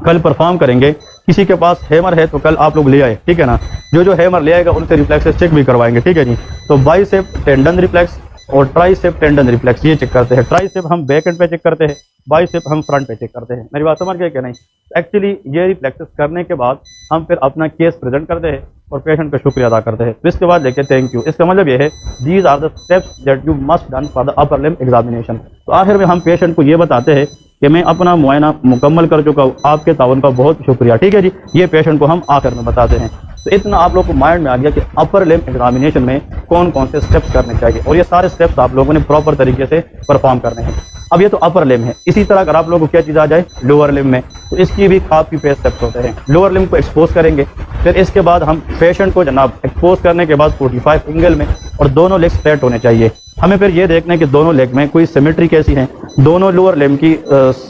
कल परफॉर्म करेंगे। किसी के पास हैमर है तो कल आप लोग ले आए, ठीक है ना? जो हैमर ले आएगा उनसे रिफ्लेक्सेस चेक भी करवाएंगे, ठीक है जी। तो बाइसेप टेंडन रिफ्लेक्स और ट्राइसेप टेंडन रिफ्लेक्स ये चेक करते हैं। ट्राइसेप हम बैक एंड पे चेक करते हैं, बाइसेप हम फ्रंट पे चेक करते हैं। मेरी बात समझ गए क्या नहीं? एक्चुअली ये रिफ्लेक्सेस करने के बाद हम फिर अपना केस प्रेजेंट करते हैं और पेशेंट का शुक्रिया अदा करते हैं। इसके बाद लेके थैंक यू। इसका मतलब ये है these are the steps that you must done for the upper limb examination. तो आखिर में हम पेशेंट को ये बताते हैं कि मैं अपना मुआयना मुकम्मल कर चुका हूँ, आपके ताउन का बहुत शुक्रिया, ठीक है जी। ये पेशेंट को हम आखिर में बताते हैं। तो इतना आप लोग को माइंड में आ गया कि अपर लिम्ब एग्जामिनेशन में कौन कौन से स्टेप्स करने चाहिए, और ये सारे स्टेप्स आप लोगों ने प्रॉपर तरीके से परफॉर्म करने हैं। अब ये तो अपर लिम्ब है। इसी तरह अगर आप लोगों को क्या चीज़ आ जाए लोअर लिम्ब में, तो इसकी भी कॉपी पेस्ट स्टेप्स होते हैं। लोअर लिम्ब को एक्सपोज करेंगे, फिर इसके बाद हम पेशेंट को जनाब एक्सपोज करने के बाद 45 एंगल में, और दोनों लेग स्ट्रेट होने चाहिए। हमें फिर ये देखना है कि दोनों लेग में कोई सिमेट्री कैसी है, दोनों लोअर लिम्ब की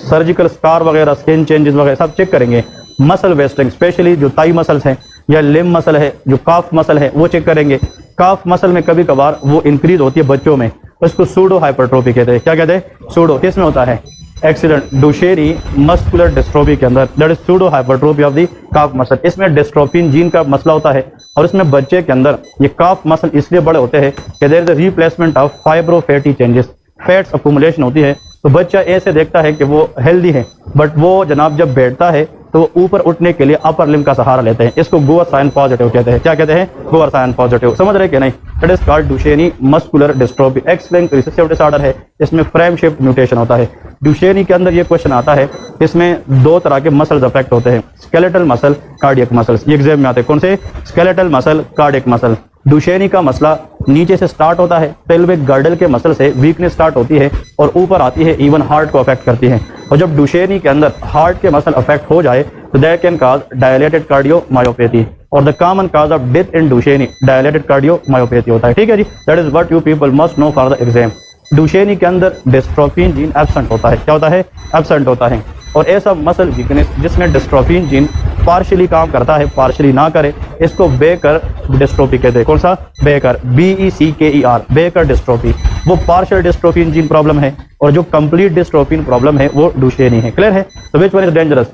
सर्जिकल स्कार वगैरह, स्किन चेंजेस वगैरह सब चेक करेंगे। मसल वेस्टिंग, स्पेशली जो थाई मसल्स हैं या लिम्ब मसल है, जो काफ मसल है, वो चेक करेंगे। काफ मसल में कभी कभार वो इंक्रीज होती है बच्चों में, उसको सूडो हाइपरट्रोफी कहते हैं। क्या कहते हैं? सूडो। किस में होता है? एक्सीडेंट डुशेरी मस्कुलर डिस्ट्रोफी के अंदर, that is pseudo hypertrophy of the calf muscle. इसमें डिस्ट्रोफिन जीन का मसला होता है, और इसमें बच्चे के अंदर ये काफ मसल इसलिए बड़े होते हैं कि there is a replacement of fibrofatty changes, fats accumulation होती है। तो बच्चा ऐसे देखता है कि वो हेल्दी है, बट वो जनाब जब बैठता है तो ऊपर उठने के लिए अपर लिम्ब का सहारा लेते हैं। इसको गोअर साइन पॉजिटिव कहते हैं। क्या कहते हैं? Gower sign positive. समझ रहे कि नहीं? It is called Duchenne muscular dystrophy. X linked recessive disorder है, इसमें फ्रेम शिफ्ट म्यूटेशन होता है। डुशेनी के अंदर ये क्वेश्चन आता है, इसमें 2 तरह के मसल्स अफेक्ट होते हैं, स्केलेटल मसल, कार्डियक मसल्स। ये एग्जाम में आते हैं। कौन से? Skeletal muscle, cardiac muscle. Duchenne का मसला नीचे से स्टार्ट होता है, पेल्विक गर्डल के मसल से वीकनेस स्टार्ट होती है और ऊपर आती है, इवन हार्ट को अफेक्ट करती है। और जब डुशेनी के अंदर हार्ट के मसल अफेक्ट हो जाए तो that can cause dilated cardiomyopathy, और the common cause of death in Duchenne dilated cardiomyopathy होता है, ठीक है जी। That is what you people must know for the exam. Duchenne के अंदर डिस्ट्रोफिन जीन एब्सेंट होता है। क्या होता है? एब्सेंट होता है। और ऐसा मसल वीकनेस जिसमें डिस्ट्रोफिन जीन पार्शियली काम करता है, पार्शियली ना करे, इसको बेकर डिस्ट्रोफी कहते हैं। कौन सा? Baker, BECKER, baker dystrophy. वो पार्शियल डिस्ट्रोफिन जीन प्रॉब्लम है, और जो कंप्लीट डिस्ट्रोफिन प्रॉब्लम है वो डुशेनी है। क्लियर है? तो which one is dangerous?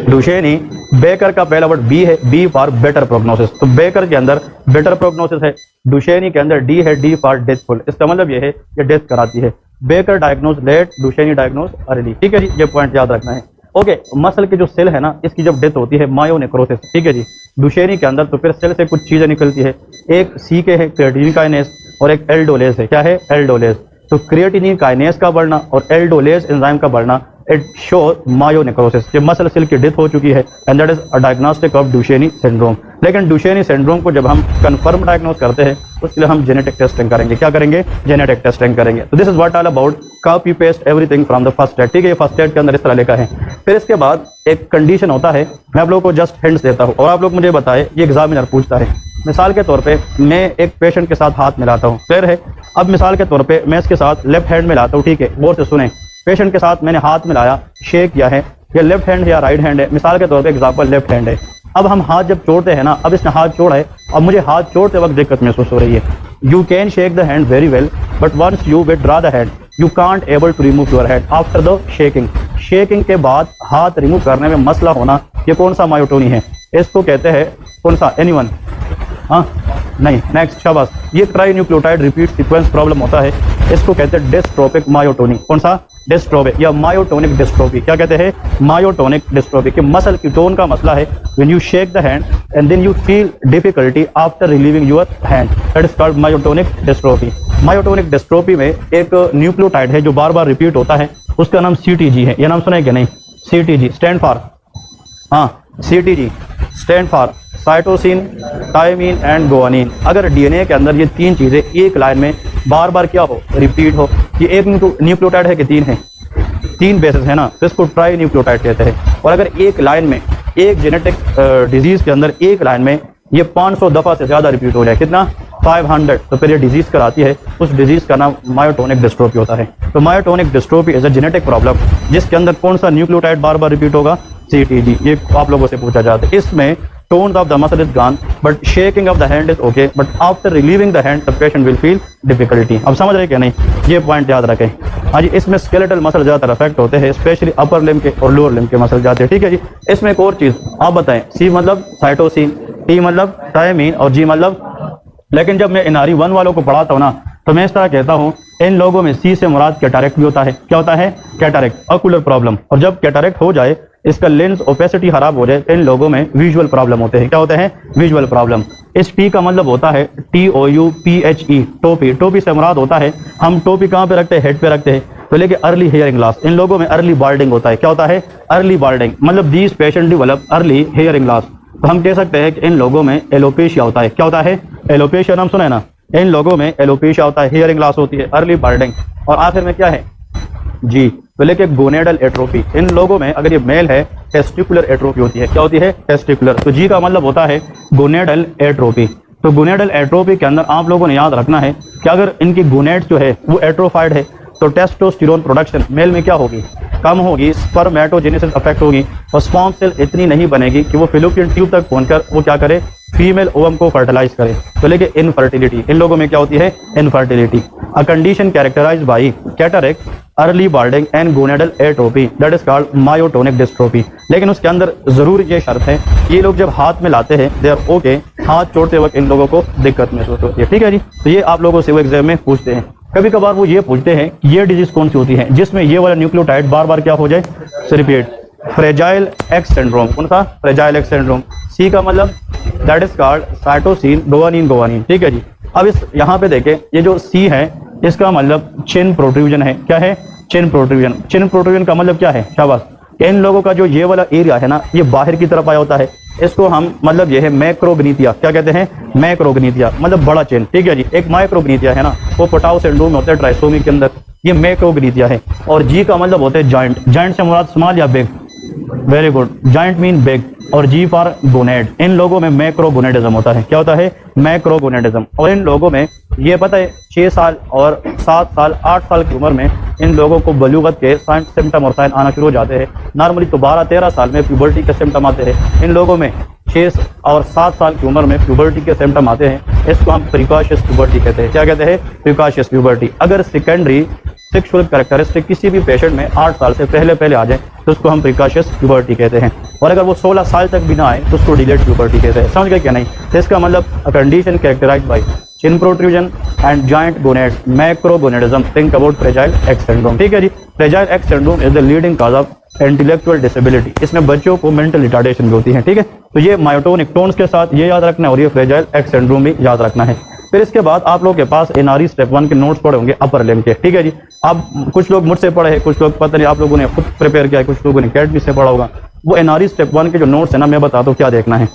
Duchenne. Becker का पहला वर्ड बी है, बी फॉर बेटर प्रोग्नोसिस। तो बेकर के अंदर बेटर प्रोग्नोसिस है, डुशेनी के अंदर डी है, डी फॉर डेथफुल। इसका मतलब ये है ये डेथ कराती है। Becker diagnose late, Duchenne diagnose early, ठीक है जी। ये पॉइंट याद रखना है। ओके, मसल के जो सेल है ना, इसकी जब डेथ होती है मायोनेक्रोसिस, ठीक है जी, डुशेनी के अंदर, तो फिर सेल से कुछ चीजें निकलती है। एक सीके है क्रिएटिनिन काइनेस, और एक एल्डोलेज है। क्या है? एल्डोलेज। तो क्रिएटिनिन काइनेस का बढ़ना और एल्डोलेज एंजाइम का बढ़ना, इट शो मायोनेक्रोसिस, ये मसल सेल की डेथ हो चुकी है, and that is a diagnostic of Duchenne syndrome. लेकिन डुशेनी सिंड्रोम को जब हम कंफर्म डायग्नोज करते हैं उसके लिए हम जेनेटिक टेस्टिंग करेंगे। क्या करेंगे? जेनेटिक टेस्टिंग करेंगे। तो this is what all about copy paste everything from the first aid, ठीक है। ये फर्स्ट एड के अंदर इस तरह लिखा है। फिर इसके बाद एक कंडीशन होता है, मैं आप लोगों को जस्ट हिंट्स देता हूँ और आप लोग मुझे बताए, ये एग्जामिनर पूछता है। मिसाल के तौर पे मैं एक पेशेंट के साथ हाथ मिलाता हूँ, क्लियर है। अब मिसाल के तौर पे मैं इसके साथ लेफ्ट हैंड मिलाता हूँ, ठीक है, गौर से सुने। पेशेंट के साथ मैंने हाथ मिलाया, शेक किया है, ये लेफ्ट हैंड या राइट हैंड है। मिसाल के तौर पे एग्जांपल लेफ्ट हैंड है। अब हम हाथ जब जोड़ते हैं ना, अब इसने हाथ जोड़ा है, अब मुझे हाथ जोड़ते वक्त दिक्कत महसूस हो रही है। You can shake the hand very well, but once you withdraw the hand you can't able to remove your hand after the shaking. Shaking के बाद हाथ रिमूव करने में मसला होना, ये कौन सा मायोटोनी है? इसको कहते हैं कौन सा? एनीवन? हाँ नहीं, नेक्स्ट, शाबाश। ये tri nucleotide repeat sequence problem होता है, इसको कहते हैं डिस्ट्रोफिक मायोटोनी। कौन सा? डिस्ट्रोफिक या मायोटोनिक डिस्ट्रोफी। क्या कहते हैं? Myotonic dystrophy. कि मसल की टोन का मसला है, when you shake the hand and then you feel difficulty after relieving your hand, that is called myotonic dystrophy. Myotonic dystrophy में एक न्यूक्लियोटाइड है जो बार बार रिपीट होता है, उसका नाम CTG है। यह नाम सुना है कि नहीं? CTG स्टैंड फॉर, हाँ, CTG stand for cytosine, thymine and guanine. अगर DNA के अंदर ये 3 चीजें एक लाइन में बार बार क्या हो? रिपीट हो। ये एक न्यूक्लियोटाइड है कि 3 है? 3 बेसिस है ना, तो इसको ट्राई न्यूक्लियोटाइड कहते हैं। और अगर एक लाइन में, एक जेनेटिक डिजीज के अंदर एक लाइन में ये 500 दफा से ज्यादा रिपीट हो जाए, कितना 500, तो फिर ये डिजीज कराती है। उस डिजीज का नाम मायोटोनिक डिस्ट्रोफी होता है। तो myotonic dystrophy is a genetic problem जिसके अंदर कौन सा न्यूक्लियोटाइड बार बार रिपीट होगा, CTG। ये आप लोगों से पूछा जाता है। इसमें tones of the muscle is gone but shaking of the hand is okay, but after relieving the hand the patient will feel difficulty। अब समझ रहे क्या नहीं, ये पॉइंट याद रखें। हाँ जी, इसमें स्केलेटल मसल ज्यादातर अफेक्ट होते हैं, स्पेशली अपर लिम्ब के और लोअर लिम्ब के मसल जाते हैं। ठीक है जी। इसमें एक और चीज आप बताएं, C मतलब साइटोसिन, T मतलब थायमीन और G मतलब, लेकिन जब मैं NRE 1 वालों को पढ़ाता हूँ ना, तो मैं इस तरह कहता हूँ इन लोगों में C से मुराद कैटारेक्ट भी होता है। क्या होता है? Cataract, ocular problem. और जब कैटारेक्ट हो जाए, इसका लेंस ओपेसिटी खराब हो जाए, तो इन लोगों में विजुअल प्रॉब्लम होते हैं। क्या होते हैं? Visual problem. इस T का मतलब होता है TOUPHE, टोपी। टोपी से मुराद होता है, हम टोपी कहाँ पे रखते हैं? हेड पे रखते हैं। तो लेके अर्ली हेयरिंग लॉस, इन लोगों में अर्ली बाल्डिंग होता है। क्या होता है? अर्ली बाल्डिंग, मतलब these patient develop early hearing loss. तो हम कह सकते हैं कि इन लोगों में एलोपेशिया होता है। क्या होता है? एलोपेशिया नाम सुना है ना, इन लोगों में एलोपेशिया होता है, हेयरिंग लॉस होती है, अर्ली बाल्डिंग। और आखिर में क्या है? जी, तो लेके गोनेडल एट्रोफी। इन लोगों में अगर ये मेल है, टेस्टिकुलर एट्रोफी होती है। क्या होती है? टेस्टिकुलर। तो जी का मतलब होता है गोनेडल एट्रोफी। तो गोनेडल एट्रोफी के अंदर आप लोगों ने याद रखना है कि अगर इनकी गोनेड जो है वो एट्रोफाइड है, तो टेस्टोस्टेरोन प्रोडक्शन मेल में क्या होगी? कम होगी, स्पर्मेटोजेनेसिस अफेक्ट होगी, और स्पर्म सेल इतनी नहीं बनेगी कि वो फिलोपियन ट्यूब तक पहुंचकर वो क्या करे? फीमेल ओवम को फर्टिलाइज करे। तो लेके इनफर्टिलिटी, इन लोगों में क्या होती है? Infertility. A condition characterized by cataract, early balding and gonadal atrophy, that is called myotonic dystrophy. लेकिन उसके अंदर जरूर ये शर्त है, ये लोग जब हाथ में लाते हैं, दे आर ओके, हाथ छोड़ते वक्त इन लोगों को दिक्कत महसूस होती है। ठीक है जी। तो ये आप लोगों से वो एग्जाम में पूछते हैं। कभी कभार वो ये पूछते हैं कि ये डिजीज कौन सी होती है जिसमें ये वाला न्यूक्लियोटाइड बार बार क्या हो जाए? रिपीट। Fragile X syndrome. कौन सा? Fragile X syndrome. C का मतलब that is called cytosine guanine guanine. ठीक है जी। अब इस यहाँ पे देखें, ये जो C है इसका मतलब चिन प्रोट्रूजन है। क्या है? चिन प्रोट्रूजन। चिन प्रोट्रूजन का मतलब क्या है? शाबाश। इन लोगों का जो ये वाला एरिया है ना, ये बाहर की तरफ आया होता है। इसको हम मतलब ये है मैक्रोगनीतिया। क्या कहते हैं? मैक्रोगनीतिया, मतलब बड़ा चेन। ठीक है जी। एक माइक्रोगनीतिया है ना, वो पोटाओ सिंड्रोम होता है ट्राइसोमी के अंदर, ये मैक्रोगनीतिया है। और G का मतलब होता है जॉइंट। जॉइंट से मुराद स्मॉल या big? Very good, joint mean big. और G फॉर गोनेड। इन लोगों में मैक्रोगोनेडिज्म होता है। क्या होता है? मैक्रोगोनेडिज्म। और इन लोगों में ये पता है 6 साल और 7 साल 8 साल की उम्र में इन लोगों को बलूगत के सिम्टम और साइन आना शुरू हो जाते हैं। नॉर्मली तो 12-13 साल में प्यूबर्टी के सिम्टम आते हैं। इन लोगों में 6 और 7 साल की उम्र में प्यूबर्टी के सिम्टम आते हैं। इसको हम प्रिकॉशियस प्यूबर्टी कहते हैं। क्या कहते हैं? Precocious puberty. अगर सेकेंडरी सेक्सुअल कैरेक्टरिस्टिक किसी भी पेशेंट में 8 साल से पहले आ जाए तो उसको हम प्रिकॉशियस प्यूबर्टी कहते हैं। और अगर वो 16 साल तक भी ना आए तो उसको डिलेड प्यूबर्टी कहते हैं। समझ गए क्या नहीं? तो इसका मतलब condition characterized by chin protrusion and joint gonad, macrogonadism. Think about fragile X syndrome. ठीक है जी। Fragile X syndrome is the leading cause of intellectual disability. इसमें बच्चों को मेंटल रिटार्डेशन भी होती है। ठीक है। तो ये मायोटोनिक टोन्स के साथ ये याद रखना है और ये फ्रेजाइल एक्स सिंड्रोम भी याद रखना है। फिर इसके बाद आप लोगों के पास NRE स्टेप 1 के नोट्स पड़े होंगे अपर लिम्ब के। ठीक है जी। अब कुछ लोग मुझसे पढ़े हैं, कुछ लोग पता नहीं आप लोगों ने खुद प्रिपेयर किया है, कुछ लोगों ने अकेडमी से पढ़ा होगा। वो NRE स्टेप 1 के जो नोट्स है ना, मैं बताता हूँ क्या देखना है।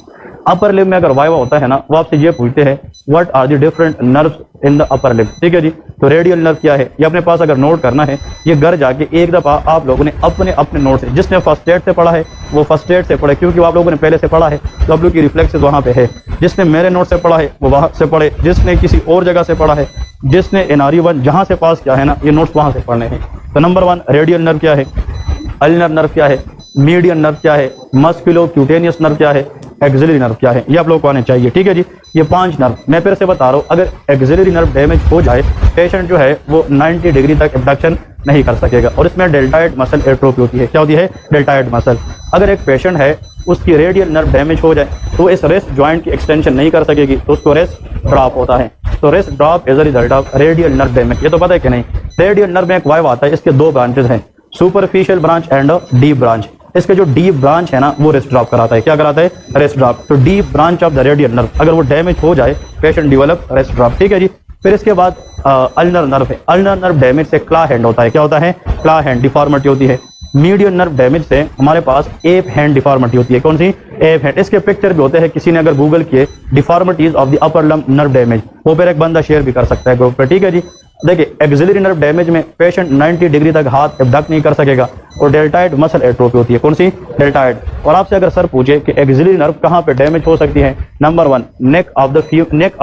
अपर लिम्ब में अगर वाइवा होता है ना, वो आपसे ये पूछते हैं what are the different nerves in the upper limb. ठीक है जी। तो रेडियल नर्व क्या है, ये अपने पास अगर नोट करना है, ये घर जाके एक दफा आप लोगों ने अपने अपने नोट से, जिसने फर्स्ट एड से पढ़ा है वो फर्स्ट एड से पढ़े, क्योंकि आप लोगों ने पहले से पढ़ा है तो आप लोग की रिफ्लेक्सेस वहाँ पे है। जिसने मेरे नोट से पढ़ा है वो वहाँ से पढ़े, जिसने किसी और जगह से पढ़ा है, जिसने NRE 1 जहाँ से पास किया है ना, ये नोट्स वहाँ से पढ़ने हैं। तो नंबर 1 रेडियल नर्व क्या है, अल्नर नर्व क्या है, मीडियन नर्व क्या है, मस्कुलो क्यूटेनियस नर्व क्या है, एक्सिलरी नर्व क्या है, ये आप लोगों को आने चाहिए। ठीक है जी। ये 5 नर्व मैं फिर से बता रहा हूँ। अगर एक्सिलरी नर्व डैमेज हो जाए, पेशेंट जो है वो 90 डिग्री तक एब्डक्शन नहीं कर सकेगा। और इसमें डेल्टाइड मसल एट्रोफी होती है। क्या होती है? Deltoid muscle. अगर एक पेशेंट है उसकी रेडियल नर्व डैमेज हो जाए तो इस रेस्ट जॉइंट की एक्सटेंशन नहीं कर सकेगी, तो उसको रेस्ट ड्रॉप होता है। तो wrist drop as a result of radial nerve damage. ये तो पता है कि नहीं? रेडियल नर्व में एक वाइव आता है, इसके 2 ब्रांचेस हैं, superficial branch and deep branch. इसके जो डीप ब्रांच है ना, वो रेस्ट ड्रॉप कराता है। क्या कराता है? Wrist drop. तो deep branch of the radial nerve अगर वो डैमेज हो जाए, पेशेंट डेवलप रेस्ट ड्रॉप। ठीक है जी। फिर इसके बाद अल्नर नर्व है। अल्नर नर्व डैमेज से क्ला हैंड होता है। क्या होता है? क्ला हैंड डिफॉर्मिटी होती है। मीडियन नर्व डैमेज से हमारे पास एप हैंड डिफॉर्मिटी होती है। कौन सी? Ape hand. इसके पिक्चर भी होते हैं, किसी ने अगर गूगल किए डिफॉर्मिटीज ऑफ द अपर लंब नर्व डैमेज, वो फिर एक बंदा शेयर भी कर सकता है ग्रुप पे। ठीक है जी। देखिए एक्सिलरी नर्व डैमेज में पेशेंट 90 डिग्री तक हाथ एबडक्ट नहीं कर सकेगा और डेल्टाइड मसल एट्रोफी होती है। कौन सी? डेल्टाइड। और आपसे अगर सर पूछे कि एक्सिलरी नर्व कहां पे डैमेज हो सकती है, number 1 neck of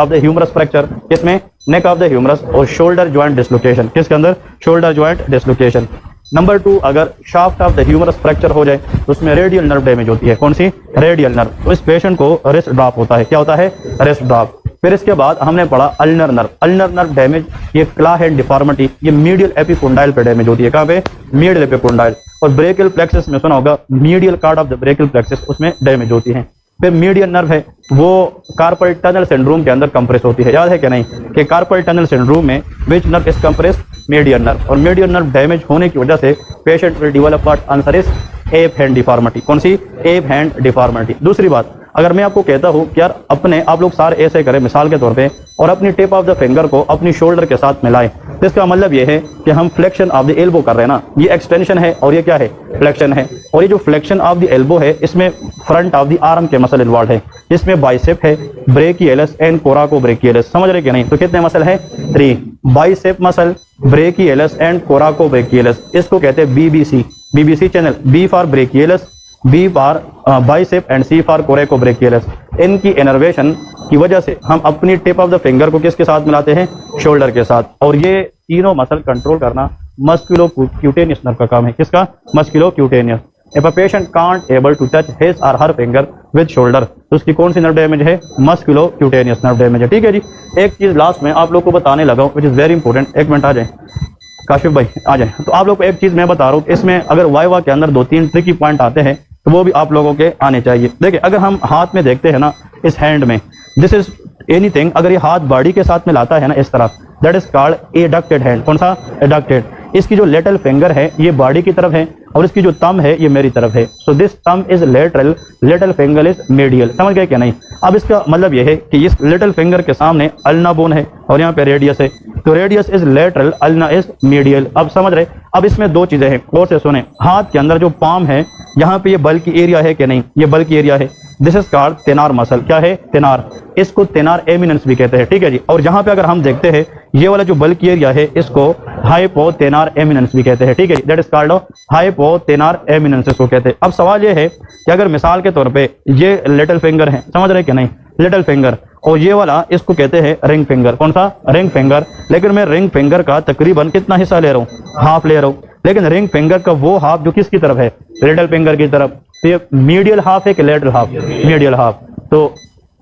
the humerus fracture. किसमें? नेक ऑफ द ह्यूमरस और शोल्डर जॉइंट डिसलोकेशन। किसके अंदर? Shoulder joint dislocation. नंबर 2 अगर shaft of the humerus fracture हो जाए तो उसमें रेडियल नर्व डैमेज होती है। कौन सी? Radial nerve. तो इस पेशेंट को रिस्ट ड्रॉप होता है। क्या होता है? Wrist drop. फिर इसके बाद हमने पढ़ा ulnar nerve. Ulnar nerve damage ये क्ला हैंड डिफॉर्मिटी, ये मीडियल एपिकोंडाइल पे डैमेज होती है। कहां पे? Medial epicondyle. और ब्रेकियल प्लेक्सस में सुना होगा, medial card of the brachial plexus, उसमें डैमेज होती है। फिर मीडियल नर्व है वो कार्पल टनल सिंड्रोम के अंदर कंप्रेस होती है। याद है कि नहीं कि कार्पल टनल सिंड्रोम में which nerve is compress? Medial nerve. और मीडियल नर्व डैमेज होने की वजह से patient will develop what answer is app hand deformity. कौन सी? Ape hand deformity. दूसरी बात, अगर मैं आपको कहता हूं कि यार अपने आप लोग सारे ऐसे करें मिसाल के तौर पे और अपनी टिप ऑफ द फिंगर को अपनी शोल्डर के साथ मिलाएं, तो इसका मतलब ये है कि हम फ्लेक्शन ऑफ द एल्बो कर रहे हैं ना, ये एक्सटेंशन है और ये क्या है? फ्लेक्शन है। और ये जो फ्लेक्शन ऑफ द एल्बो है इसमें फ्रंट ऑफ द आर्म के मसल इन्वॉल्व है, इसमें बाइसेप है, ब्रेकियलिस एंड कोराकोब्रेकियलिस। समझ रहे कि नहीं? तो कितने मसल है? 3 bicep muscle, brachialis and coracobrachialis. इसको कहते हैं BBC, BBC channel. B for brachialis, B for bicep and C for coracobrachialis. इनकी इनर्वेशन की वजह से हम अपनी टिप ऑफ द फिंगर को किसके साथ मिलाते हैं? शोल्डर के साथ। और ये तीनों मसल कंट्रोल करना मस्कुलोक्यूटेनियस नर्व का काम है। किसका? Musculocutaneous. If a patient can't able to touch his और हर फिंगर विद शोल्डर, तो उसकी कौन सी नर्व डैमेज है? मस्कुलोक्यूटेनियस नर्व डैमेज है। ठीक है जी। एक चीज लास्ट में आप लोग को बताने लगा हूं विच इज वेरी इंपॉर्टेंट। एक मिनट आ जाए काशिफ भाई, आ जाए। तो आप लोग को एक चीज मैं बता रहा हूँ, इसमें अगर वाइवा के अंदर 2-3 ट्रिकी पॉइंट आते हैं तो वो भी आप लोगों के आने चाहिए। देखिए अगर हम हाथ में देखते हैं ना, इस हैंड में, दिस इज एनीथिंग, अगर ये हाथ बॉडी के साथ में लाता है ना इस तरह, that is called adducted hand. कौन सा? एडक्टेड। इसकी जो लिटिल फिंगर है ये बॉडी की तरफ है और इसकी जो थंब है ये मेरी तरफ है। So this thumb is lateral, little finger is medial. समझ गए क्या नहीं? अब इसका मतलब यह है कि इस लिटिल फिंगर के सामने अल्ना बोन है और यहाँ पे रेडियस है, तो radius is lateral, ulna is medial. अब समझ रहे? अब इसमें 2 चीजें हैं, और से सुने। हाथ के अंदर जो पाम है यहाँ पे ये बल्कि एरिया है कि नहीं? ये बल्कि एरिया है। This is called thenar muscle. क्या है? तेनार। इसको तेनार एमिनेंस भी कहते हैं। ठीक है जी। और यहाँ पे अगर हम देखते हैं ये वाला जो बल्कि एरिया है इसको हाइपोतेनार एमिनेंस भी कहते हैं। ठीक है जी। दैट इज कॉल्ड हाइपोतेनार एमिनेंस इसको कहते हैं। अब सवाल ये है कि अगर मिसाल के तौर पे ये लिटिल फिंगर है, समझ रहे कि नहीं? लिटिल फिंगर, और ये वाला इसको कहते हैं रिंग फिंगर। कौन सा? Ring finger. लेकिन मैं रिंग फिंगर का तकरीबन कितना हिस्सा ले रहा हूँ? हाफ ले रहा हूँ। लेकिन रिंग फिंगर का वो हाफ जो किसकी तरफ है? लिटिल फिंगर की तरफ। तो ये मीडियल हाफ है कि लेटरल हाफ? Medial half. तो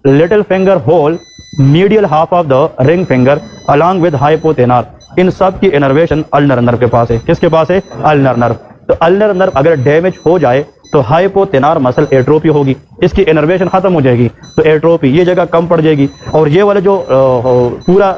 little finger whole medial half of the ring finger along with hypothenar, इन सब की इनर्वेशन अल्नर नर्व के पास है। किसके पास है? Ulnar nerve. तो अल्नर नर्व अगर डैमेज हो जाए तो हाइपोतेनार मसल एट्रोफी होगी, इसकी इनर्वेशन खत्म हो जाएगी, तो एट्रोफी ये जगह कम पड़ जाएगी और ये वाला जो पूरा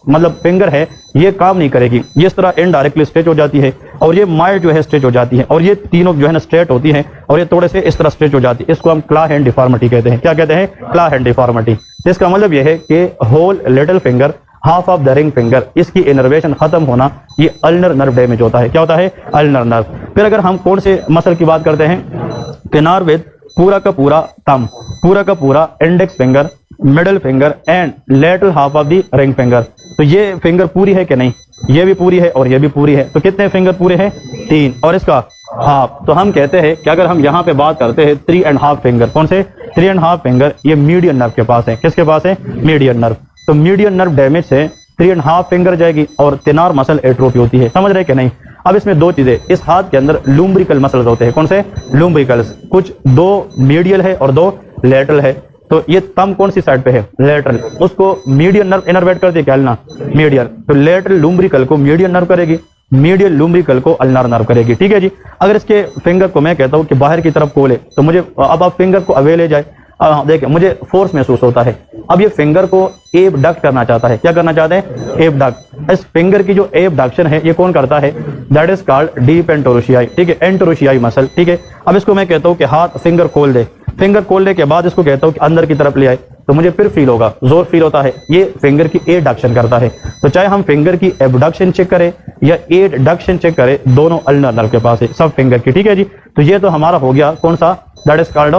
मतलब फिंगर है ये काम नहीं करेगी, ये इस तरह इनडायरेक्टली स्ट्रेच हो जाती है और ये माइल्ड जो है स्ट्रेच हो जाती है और ये तीनों जो है ना स्ट्रेट होती है और ये थोड़े से इस तरह स्ट्रेच हो जाती है। इसको हम क्ला हैंड डिफॉर्मिटी कहते हैं। क्या कहते हैं? क्ला हैंड डिफॉर्मिटी। इसका मतलब यह है कि whole little finger, half of the ring finger, इसकी इनर्वेशन खत्म होना, ये अल्नर नर्व डैमेज होता है। क्या होता है? Ulnar nerve. फिर अगर हम कौन से मसल की बात करते हैं? तेनार विद पूरा का पूरा थंब, पूरा का पूरा index finger, middle finger and lateral half of the ring finger. तो ये फिंगर पूरी है कि नहीं? ये भी पूरी है और ये भी पूरी है। तो कितने फिंगर पूरे हैं? 3। और इसका हाफ। तो हम कहते हैं कि अगर हम यहाँ पे बात करते हैं 3.5 फिंगर, कौन से? 3.5 फिंगर ये मीडियन नर्व के पास है। किसके पास है? Median nerve. तो मीडियन नर्व डैमेज से 3.5 फिंगर जाएगी और तेनार मसल एट्रोफी होती है। समझ रहे कि नहीं? अब इसमें 2 चीजें, इस हाथ के अंदर लूम्ब्रिकल मसल्स होते हैं। कौन से? लूम्ब्रिकल्स। कुछ 2 मीडियल है और 2 लेटरल है। तो ये थंब कौन सी साइड पे है? लेटरल। उसको मीडियन नर्व इनर्वेट कर दे क्या? Ulna medial. तो लेटरल लूम्ब्रिकल को मीडियन नर्व करेगी, मीडियल लूम्ब्रिकल को अल्नार नर्व करेगी। ठीक है जी। अगर इसके फिंगर को मैं कहता हूं कि बाहर की तरफ खोले तो मुझे अब आप फिंगर को अवे ले जाए, देखिए मुझे फोर्स महसूस होता है। अब ये फिंगर को एबडक्ट करना चाहता है। क्या करना चाहते हैं? एबडक्ट। इस फिंगर की जो एबडक्शन है ये कौन करता है? That is called deep interossei. ठीक है, एंटोरोशियाई मसल। ठीक है। अब इसको मैं कहता हूं कि हाथ फिंगर खोल दे, फिंगर खोलने के बाद इसको कहता हूं कि अंदर की तरफ ले आए, तो मुझे फिर फील होगा, जोर फील होता है। ये फिंगर की एडक्शन करता है। तो चाहे हम फिंगर की एबडक्शन चेक करें या एडक्शन चेक करें, दोनों अल्नर नर्व के पास है सब फिंगर की। ठीक है जी। तो ये तो हमारा हो गया कौन सा? That is called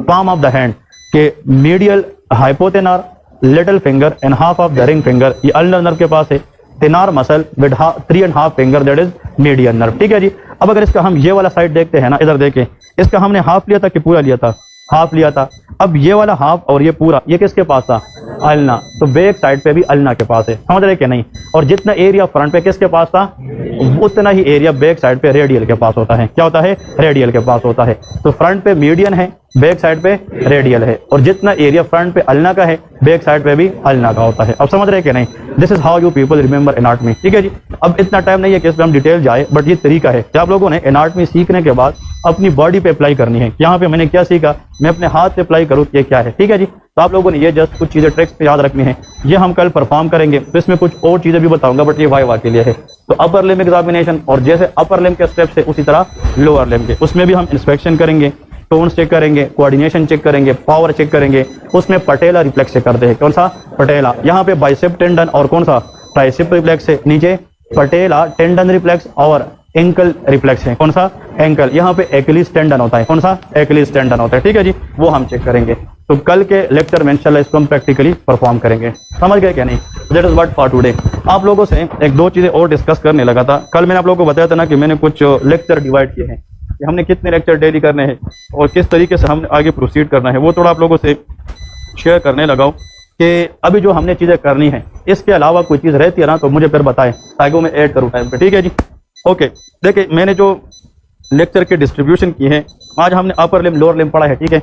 palm of the hand के medial hypothenar little finger and half of the ring finger, ये अल्नर नर्व के पास है। Thenar muscle with 3.5 finger, that is median nerve, ठीक है जी। अब अगर इसका हम ये वाला साइड देखते हैं ना, इधर देखें, इसका हमने हाफ लिया था कि पूरा लिया था? हाफ लिया था। अब ये वाला हाफ और ये पूरा, ये किसके पास था? अल्ना। तो बैक साइड पे भी अल्ना के पास है, समझ रहे कि नहीं? और जितना एरिया फ्रंट पे किसके पास था, उतना ही एरिया बैक साइड पे रेडियल के पास होता है। क्या होता है? रेडियल के पास होता है। तो फ्रंट पे मीडियन है, बैक साइड पे रेडियल है, और जितना एरिया फ्रंट पे अल्ना का है, बैक साइड पे भी अल्ना का होता है। अब समझ रहे कि नहीं? This is how you people remember anatomy, ठीक है जी। अब इतना टाइम नहीं है कि इस पर हम डिटेल जाए, बट ये तरीका है कि आप लोगों ने एनाटमी सीखने के बाद अपनी बॉडी पे अप्लाई करनी है। यहाँ पे मैंने क्या सीखा, मैं अपने हाथ पे अप्लाई करूँ, ये क्या है, ठीक है जी। तो आप लोगों ने ये जस्ट कुछ चीजें ट्रिक्स पे याद रखनी है, ये हम कल परफॉर्म करेंगे। तो इसमें कुछ और चीजें भी बताऊंगा, बट ये वाइवा के लिए है। तो अपर लिम्ब एग्जामिनेशन, और जैसे अपर लिम्ब के स्टेप्स है उसी तरह लोअर लिम्ब के, उसमें भी हम इंस्पेक्शन करेंगे, टोन्स चेक करेंगे, कोऑर्डिनेशन चेक करेंगे, पावर चेक करेंगे। उसमें पटेला रिफ्लेक्स चेक करते हैं। कौन सा? पटेला। यहाँ पे बाइसेप टेंडन और कौन सा? ट्राइसेप रिफ्लेक्स है। नीचे पटेला टेंडन रिफ्लेक्स और एंकल रिफ्लेक्स है। कौन सा? एंकल। यहाँ पे एक्लिस टेंडन होता है। कौन सा? एक्लिस टेंडन होता है, ठीक है जी। वो हम चेक करेंगे। तो कल के लेक्चर में इंशाल्लाह इसको हम प्रैक्टिकली परफॉर्म करेंगे। समझ गए क्या नहीं? That is what for today. आप लोगों से एक दो चीजें और डिस्कस करने लगा था। कल मैंने आप लोगों को बताया था ना कि मैंने कुछ लेक्चर डिवाइड किए हैं कि हमने कितने लेक्चर डेली करने हैं और किस तरीके से हमने आगे प्रोसीड करना है। वो थोड़ा आप लोगों से शेयर करने लगाऊं कि अभी जो हमने चीजें करनी है, इसके अलावा कोई चीज रहती है ना तो मुझे फिर बताएं, ताकि वो मैं ऐड करूँ टाइम पे, ठीक है जी। ओके, देखिए मैंने जो लेक्चर के डिस्ट्रीब्यूशन की है, आज हमने अपर लिम्ब लोअर लिम्ब पढ़ा है, ठीक है।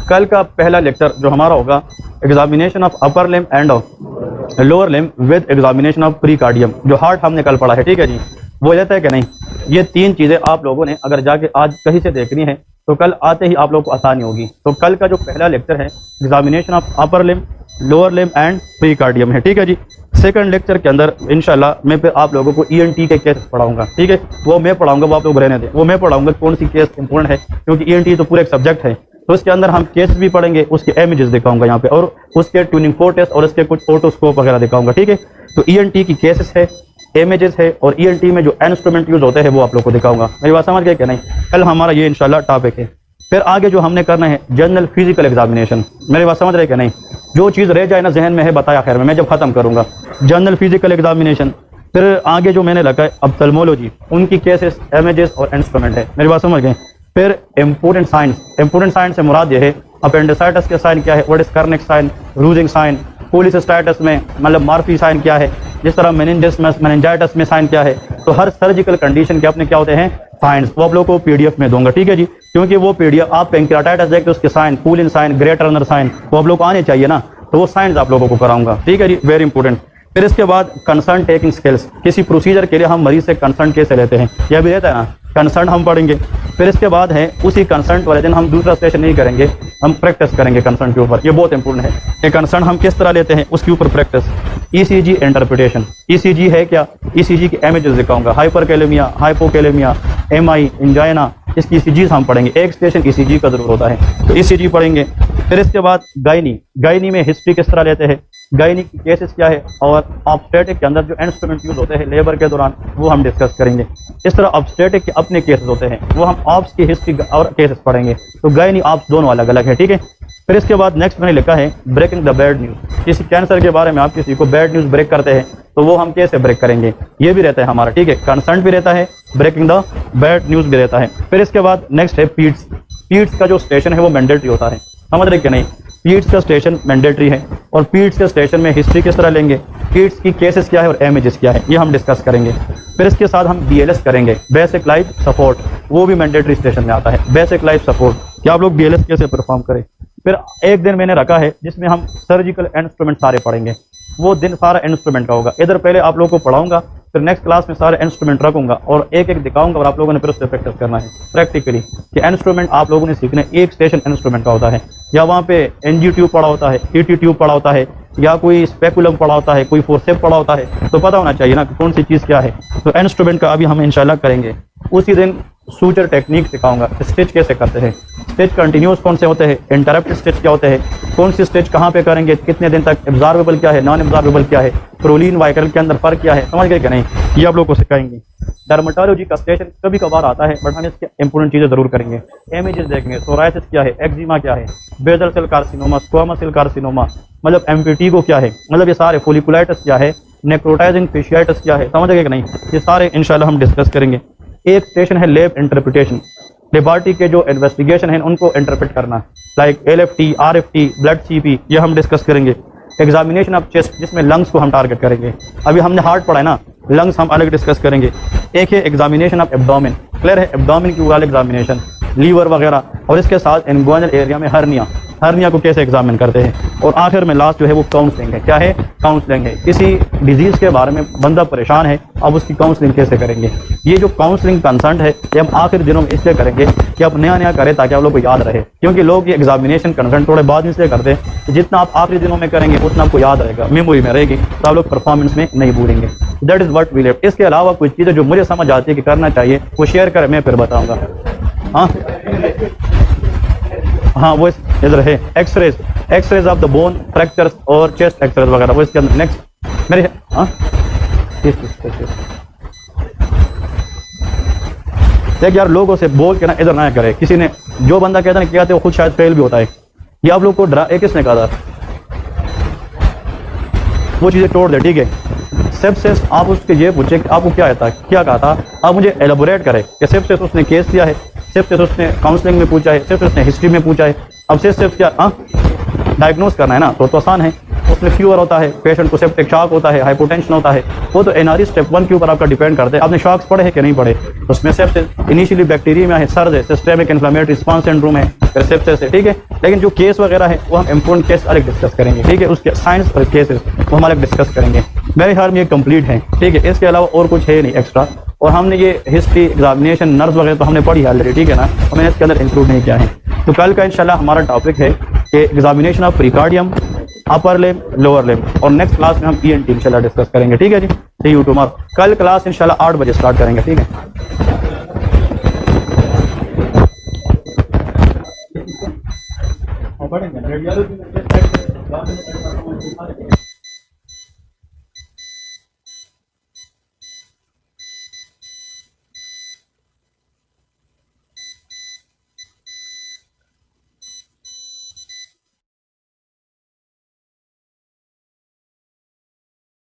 कल का पहला लेक्चर जो हमारा होगा, examination of upper limb and of lower limb with examination of precardium, जो हार्ट हमने कल पढ़ा है, ठीक है जी। वो रहता है कि नहीं? ये तीन चीजें आप लोगों ने अगर जाके आज कहीं से देखनी है तो कल आते ही आप लोगों को आसानी होगी। तो कल का जो पहला लेक्चर है, examination of upper limb lower limb and precardium है, ठीक है जी। सेकंड लेक्चर के अंदर इंशाल्लाह मैं फिर आप लोगों को ईएनटी के केस पढ़ाऊंगा, ठीक है। वो मैं पढ़ाऊंगा, वो आप लोग रहने दें। वो मैं पढ़ाऊंगा कौन सी केस इंपॉर्टेंट है, क्योंकि ईएनटी तो पूरा एक सब्जेक्ट है। तो उसके अंदर हम केस भी पढ़ेंगे, उसके इमेजेस दिखाऊंगा यहाँ पे, और उसके ट्यूनिंग फोर टेस्ट और उसके कुछ ऑटोस्कोप वगैरह दिखाऊंगा, ठीक है। तो ईएनटी की केसेस है, इमेजेस है, और ईएनटी में जो इंस्ट्रूमेंट यूज होते हैं वो आप लोग को दिखाऊंगा। मेरी बात समझ गए क्या नहीं? कल हमारा ये इंशाल्लाह टॉपिक है। फिर आगे जो हमने करना है जनरल फिजिकल एग्जामिनेशन। मेरी बात समझ रहे क्या नहीं? जो चीज़ रह जाए ना जहन में है, बताया खैर में, मैं जब खत्म करूंगा जनरल फिजिकल एग्जामिनेशन। फिर आगे जो मैंने रखा है ऑप्थेल्मोलॉजी, उनकी केसेस, इमेजेस और इंस्ट्रूमेंट है। मेरी बात समझ गए? फिर इंपोर्टेंट साइंस, इंपोर्टेंट साइंस से मुराद ये है अपेंडिसाइटिस के साइन क्या है, what is Kernig sign, Rovsing sign, cholecystitis में मतलब मार्फी साइन क्या है, जिस तरह मेनिंजिस में मेनिंजाइटिस में साइन क्या है। तो हर सर्जिकल कंडीशन के अपने क्या होते हैं साइंस, वो आप लोगों को पीडीएफ में दूंगा, ठीक है जी। क्योंकि वो पीडीएफ आप पेंक्रियाटाइटिस देखते उसके sign, Cullen sign, Grey Turner sign, वो आप लोग को आने चाहिए ना, तो वो साइंस आप लोगों को कराऊंगा, ठीक है जी, वेरी इंपॉर्टेंट। फिर इसके बाद कंसर्न टेकिंग स्किल्स, किसी प्रोसीजर के लिए हम मरीज से कंसर्न कैसे लेते हैं, यह भी रहता है ना, कंसर्न हम पढ़ेंगे। फिर इसके बाद है उसी कंसर्न वाले दिन हम दूसरा सेशन नहीं करेंगे, हम प्रैक्टिस करेंगे कंसर्न के ऊपर, ये बहुत इंपॉर्टेंट है। ये कंसर्न हम किस तरह लेते हैं उसके ऊपर प्रैक्टिस। ईसीजी इंटरप्रिटेशन, ईसीजी है क्या, ईसीजी की इमेजेस दिखाऊंगा, हाइपरकैलेमिया, हाइपोकैलेमिया, एमआई, इंजाइना, इसकी ईसीजी हम पढ़ेंगे। एक स्टेशन ईसीजी का जरूर होता है, तो ईसीजी पढ़ेंगे। फिर इसके बाद गायनी, गायनी में हिस्ट्री किस तरह लेते हैं, गायनी की केसेस क्या है, और ऑब्स्टेटिक के अंदर जो इंस्ट्रूमेंट यूज होते हैं लेबर के दौरान वो हम डिस्कस करेंगे। इस तरह ऑब्स्टेटिक के अपने केसेस होते हैं, वो हम ऑप्स की हिस्ट्री और केसेस पढ़ेंगे। तो गायनी ऑप्स दोनों अलग अलग है, ठीक है। फिर इसके बाद नेक्स्ट मैंने लिखा है ब्रेकिंग द बैड न्यूज, किसी कैंसर के बारे में आप किसी को बैड न्यूज ब्रेक करते हैं तो वो हम कैसे ब्रेक करेंगे, ये भी रहता है हमारा, ठीक है। कंसर्न भी रहता है, ब्रेकिंग द बैड न्यूज भी रहता है। फिर इसके बाद नेक्स्ट है पीड्स, पीड्स का जो स्टेशन है वो मैंडेटरी होता है, समझ रहे कि नहीं, पीड्स का स्टेशन मैंडेटरी है। और पीड्स के स्टेशन में हिस्ट्री किस तरह लेंगे, पीड्स की केसेस क्या है और इमेजेस क्या है, ये हम डिस्कस करेंगे। फिर इसके साथ हम बीएलएस करेंगे, बेसिक लाइफ सपोर्ट, वो भी मैंडेटरी स्टेशन में आता है, बेसिक लाइफ सपोर्ट, कि आप लोग बीएलएस कैसे परफॉर्म करें। फिर एक दिन मैंने रखा है जिसमें हम सर्जिकल इंस्ट्रूमेंट सारे पढ़ेंगे, वो दिन सारा इंस्ट्रूमेंट का होगा। इधर पहले आप लोगों को पढ़ाऊंगा, फिर नेक्स्ट क्लास में सारे इंस्ट्रूमेंट रखूंगा और एक एक दिखाऊंगा, और आप लोगों ने फिर उससे प्रैक्टिस करना है प्रैक्टिकली कि इंस्ट्रूमेंट आप लोगों ने सीखने। एक स्टेशन इंस्ट्रूमेंट का होता है, या वहाँ पे एनजी ट्यूब पड़ा होता है, ईटी ट्यूब पड़ा होता है, या कोई स्पेकुलम पड़ा होता है, कोई फोर्सेप पड़ा होता है, तो पता होना चाहिए ना कि कौन सी चीज़ क्या है। तो इंस्ट्रूमेंट का अभी हम इंशाल्लाह करेंगे। उसी दिन सूचर टेक्निक सिखाऊंगा, स्टिच कैसे करते हैं, स्टिच कंटिन्यूस कौन से होते हैं, इंटरप्ट स्टिच क्या होते हैं, कौन सी स्टिच कहाँ पे करेंगे, कितने दिन तक, एब्जॉर्बेबल क्या है, नॉन एब्जॉर्बेबल क्या है, प्रोलीन वाइकल के अंदर फर्क क्या है, समझ गए कि नहीं, ये आप लोग को सिखाएंगे। डर्मेटोलॉजी का स्टेशन कभी कभार आता है, बट हम इसके इंपोर्टेंट चीज़ें जरूर करेंगे। इमेजेस देखेंगे, सोराइसिस क्या है, एक्जिमा क्या है, basal cell carcinoma, squamous cell carcinoma, मतलब एमपीटी को क्या है, मतलब ये सारे फोलिकुलाइटिस क्या है, नेक्रोटाइजिंग फेशियाइटिस क्या है, समझ गए कि नहीं, ये सारे इंशाल्लाह हम डिस्कस करेंगे। एक सेशन है लैब इंटरप्रिटेशन, लेबॉरेटरी के जो इन्वेस्टिगेशन है उनको इंटरप्रेट करना, like LFT, RFT, blood CP, ये हम डिस्कस करेंगे। एग्जामिनेशन ऑफ चेस्ट, जिसमें लंग्स को हम टारगेट करेंगे, अभी हमने हार्ट पढ़ा है ना, लंग्स हम अलग डिस्कस करेंगे। एक है एग्जामिनेशन ऑफ एब्डोमेन, क्लियर है, एब्डोमेन की ओरल एग्जामिनेशन, लीवर वगैरह, और इसके साथ इनगुइनल एरिया में हर्निया, हर्निया को कैसे एग्जामिन करते हैं। और आखिर में लास्ट जो है वो काउंसलिंग है, क्या है, काउंसलिंग है। किसी डिजीज़ के बारे में बंदा परेशान है, अब उसकी काउंसलिंग कैसे करेंगे। ये जो काउंसलिंग कंसर्न है ये हम आखिर दिनों में इसलिए करेंगे कि आप नया नया करें ताकि आप लोग को याद रहे, क्योंकि लोग ये एग्जामिनेशन कंसर्न थोड़े बाद में इसलिए करते हैं कि जितना आप आखिरी दिनों में करेंगे उतना आपको याद रहेगा, मेमोरी में रहेगी, तो आप लोग परफॉर्मेंस में नहीं भूलेंगे। That is what we left. इसके अलावा कुछ चीज़ें जो मुझे समझ आती है कि करना चाहिए वो शेयर करें, मैं फिर बताऊँगा। हाँ वो इधर है X-rays, X-rays of the bone fractures और चेस्ट एक्सरेज वगैरह, वो इसके अंदर नेक्स्ट मेरे देख यार, लोगों से बोल के ना इधर ना करे, किसी ने जो बंदा कहता है किया वो खुद शायद फेल भी होता है। ये आप लोग को डरा किसने कहा था, वो चीजें तोड़ दे, ठीक है। सेप्सिस, आप उसके ये पूछे कि आपको क्या आता है, क्या कहा था, आप मुझे एलेबोरेट करें कि सेप्सिस उसने केस किया है, सेप्सिस उसने काउंसलिंग में पूछा है, सेप्सिस उसने हिस्ट्री में पूछा है। अब सेप्सिस क्या डायग्नोज करना है ना, तो आसान है, उसमें फीवर होता है, पेशेंट को सेप्टिक शॉक होता है, हाइपोटेंशन होता है, वो तो एनआरई स्टेप 1 के ऊपर आपका डिपेंड करते हैं। आपने शॉक्स पढ़े हैं कि नहीं पढ़े, उसमें सेप्सिस इनिशियली बैक्टीरिया में है, सर्द है, सिस्टेमिक इन्फ्लेमेटरी रिस्पांस सिंड्रोम है, फिर सेप्सिस है, ठीक है। लेकिन जो केस वगैरह है वो हम इम्पोर्टेंट केस अलग डिस्कस करेंगे, ठीक है, उसके साइंस और केसेस वो हम अलग डिस्कस करेंगे। मेरे ख्याल में ये कंप्लीट है, ठीक है, इसके अलावा और कुछ है नहीं एक्स्ट्रा। और हमने ये हिस्ट्री, एग्जामिनेशन, नर्स वगैरह तो हमने पढ़ी है ऑलरेडी, ठीक है ना, तो मैंने इसके अंदर इंक्लूड नहीं किया है। तो कल का इंशाल्लाह हमारा टॉपिक है कि examination of precardium, upper limb, lower limb, और नेक्स्ट क्लास में हम ईएनटी इंशाल्लाह डिस्कस करेंगे, ठीक है जी। See you tomorrow. कल क्लास इंशाल्लाह 8 बजे स्टार्ट करेंगे, ठीक है।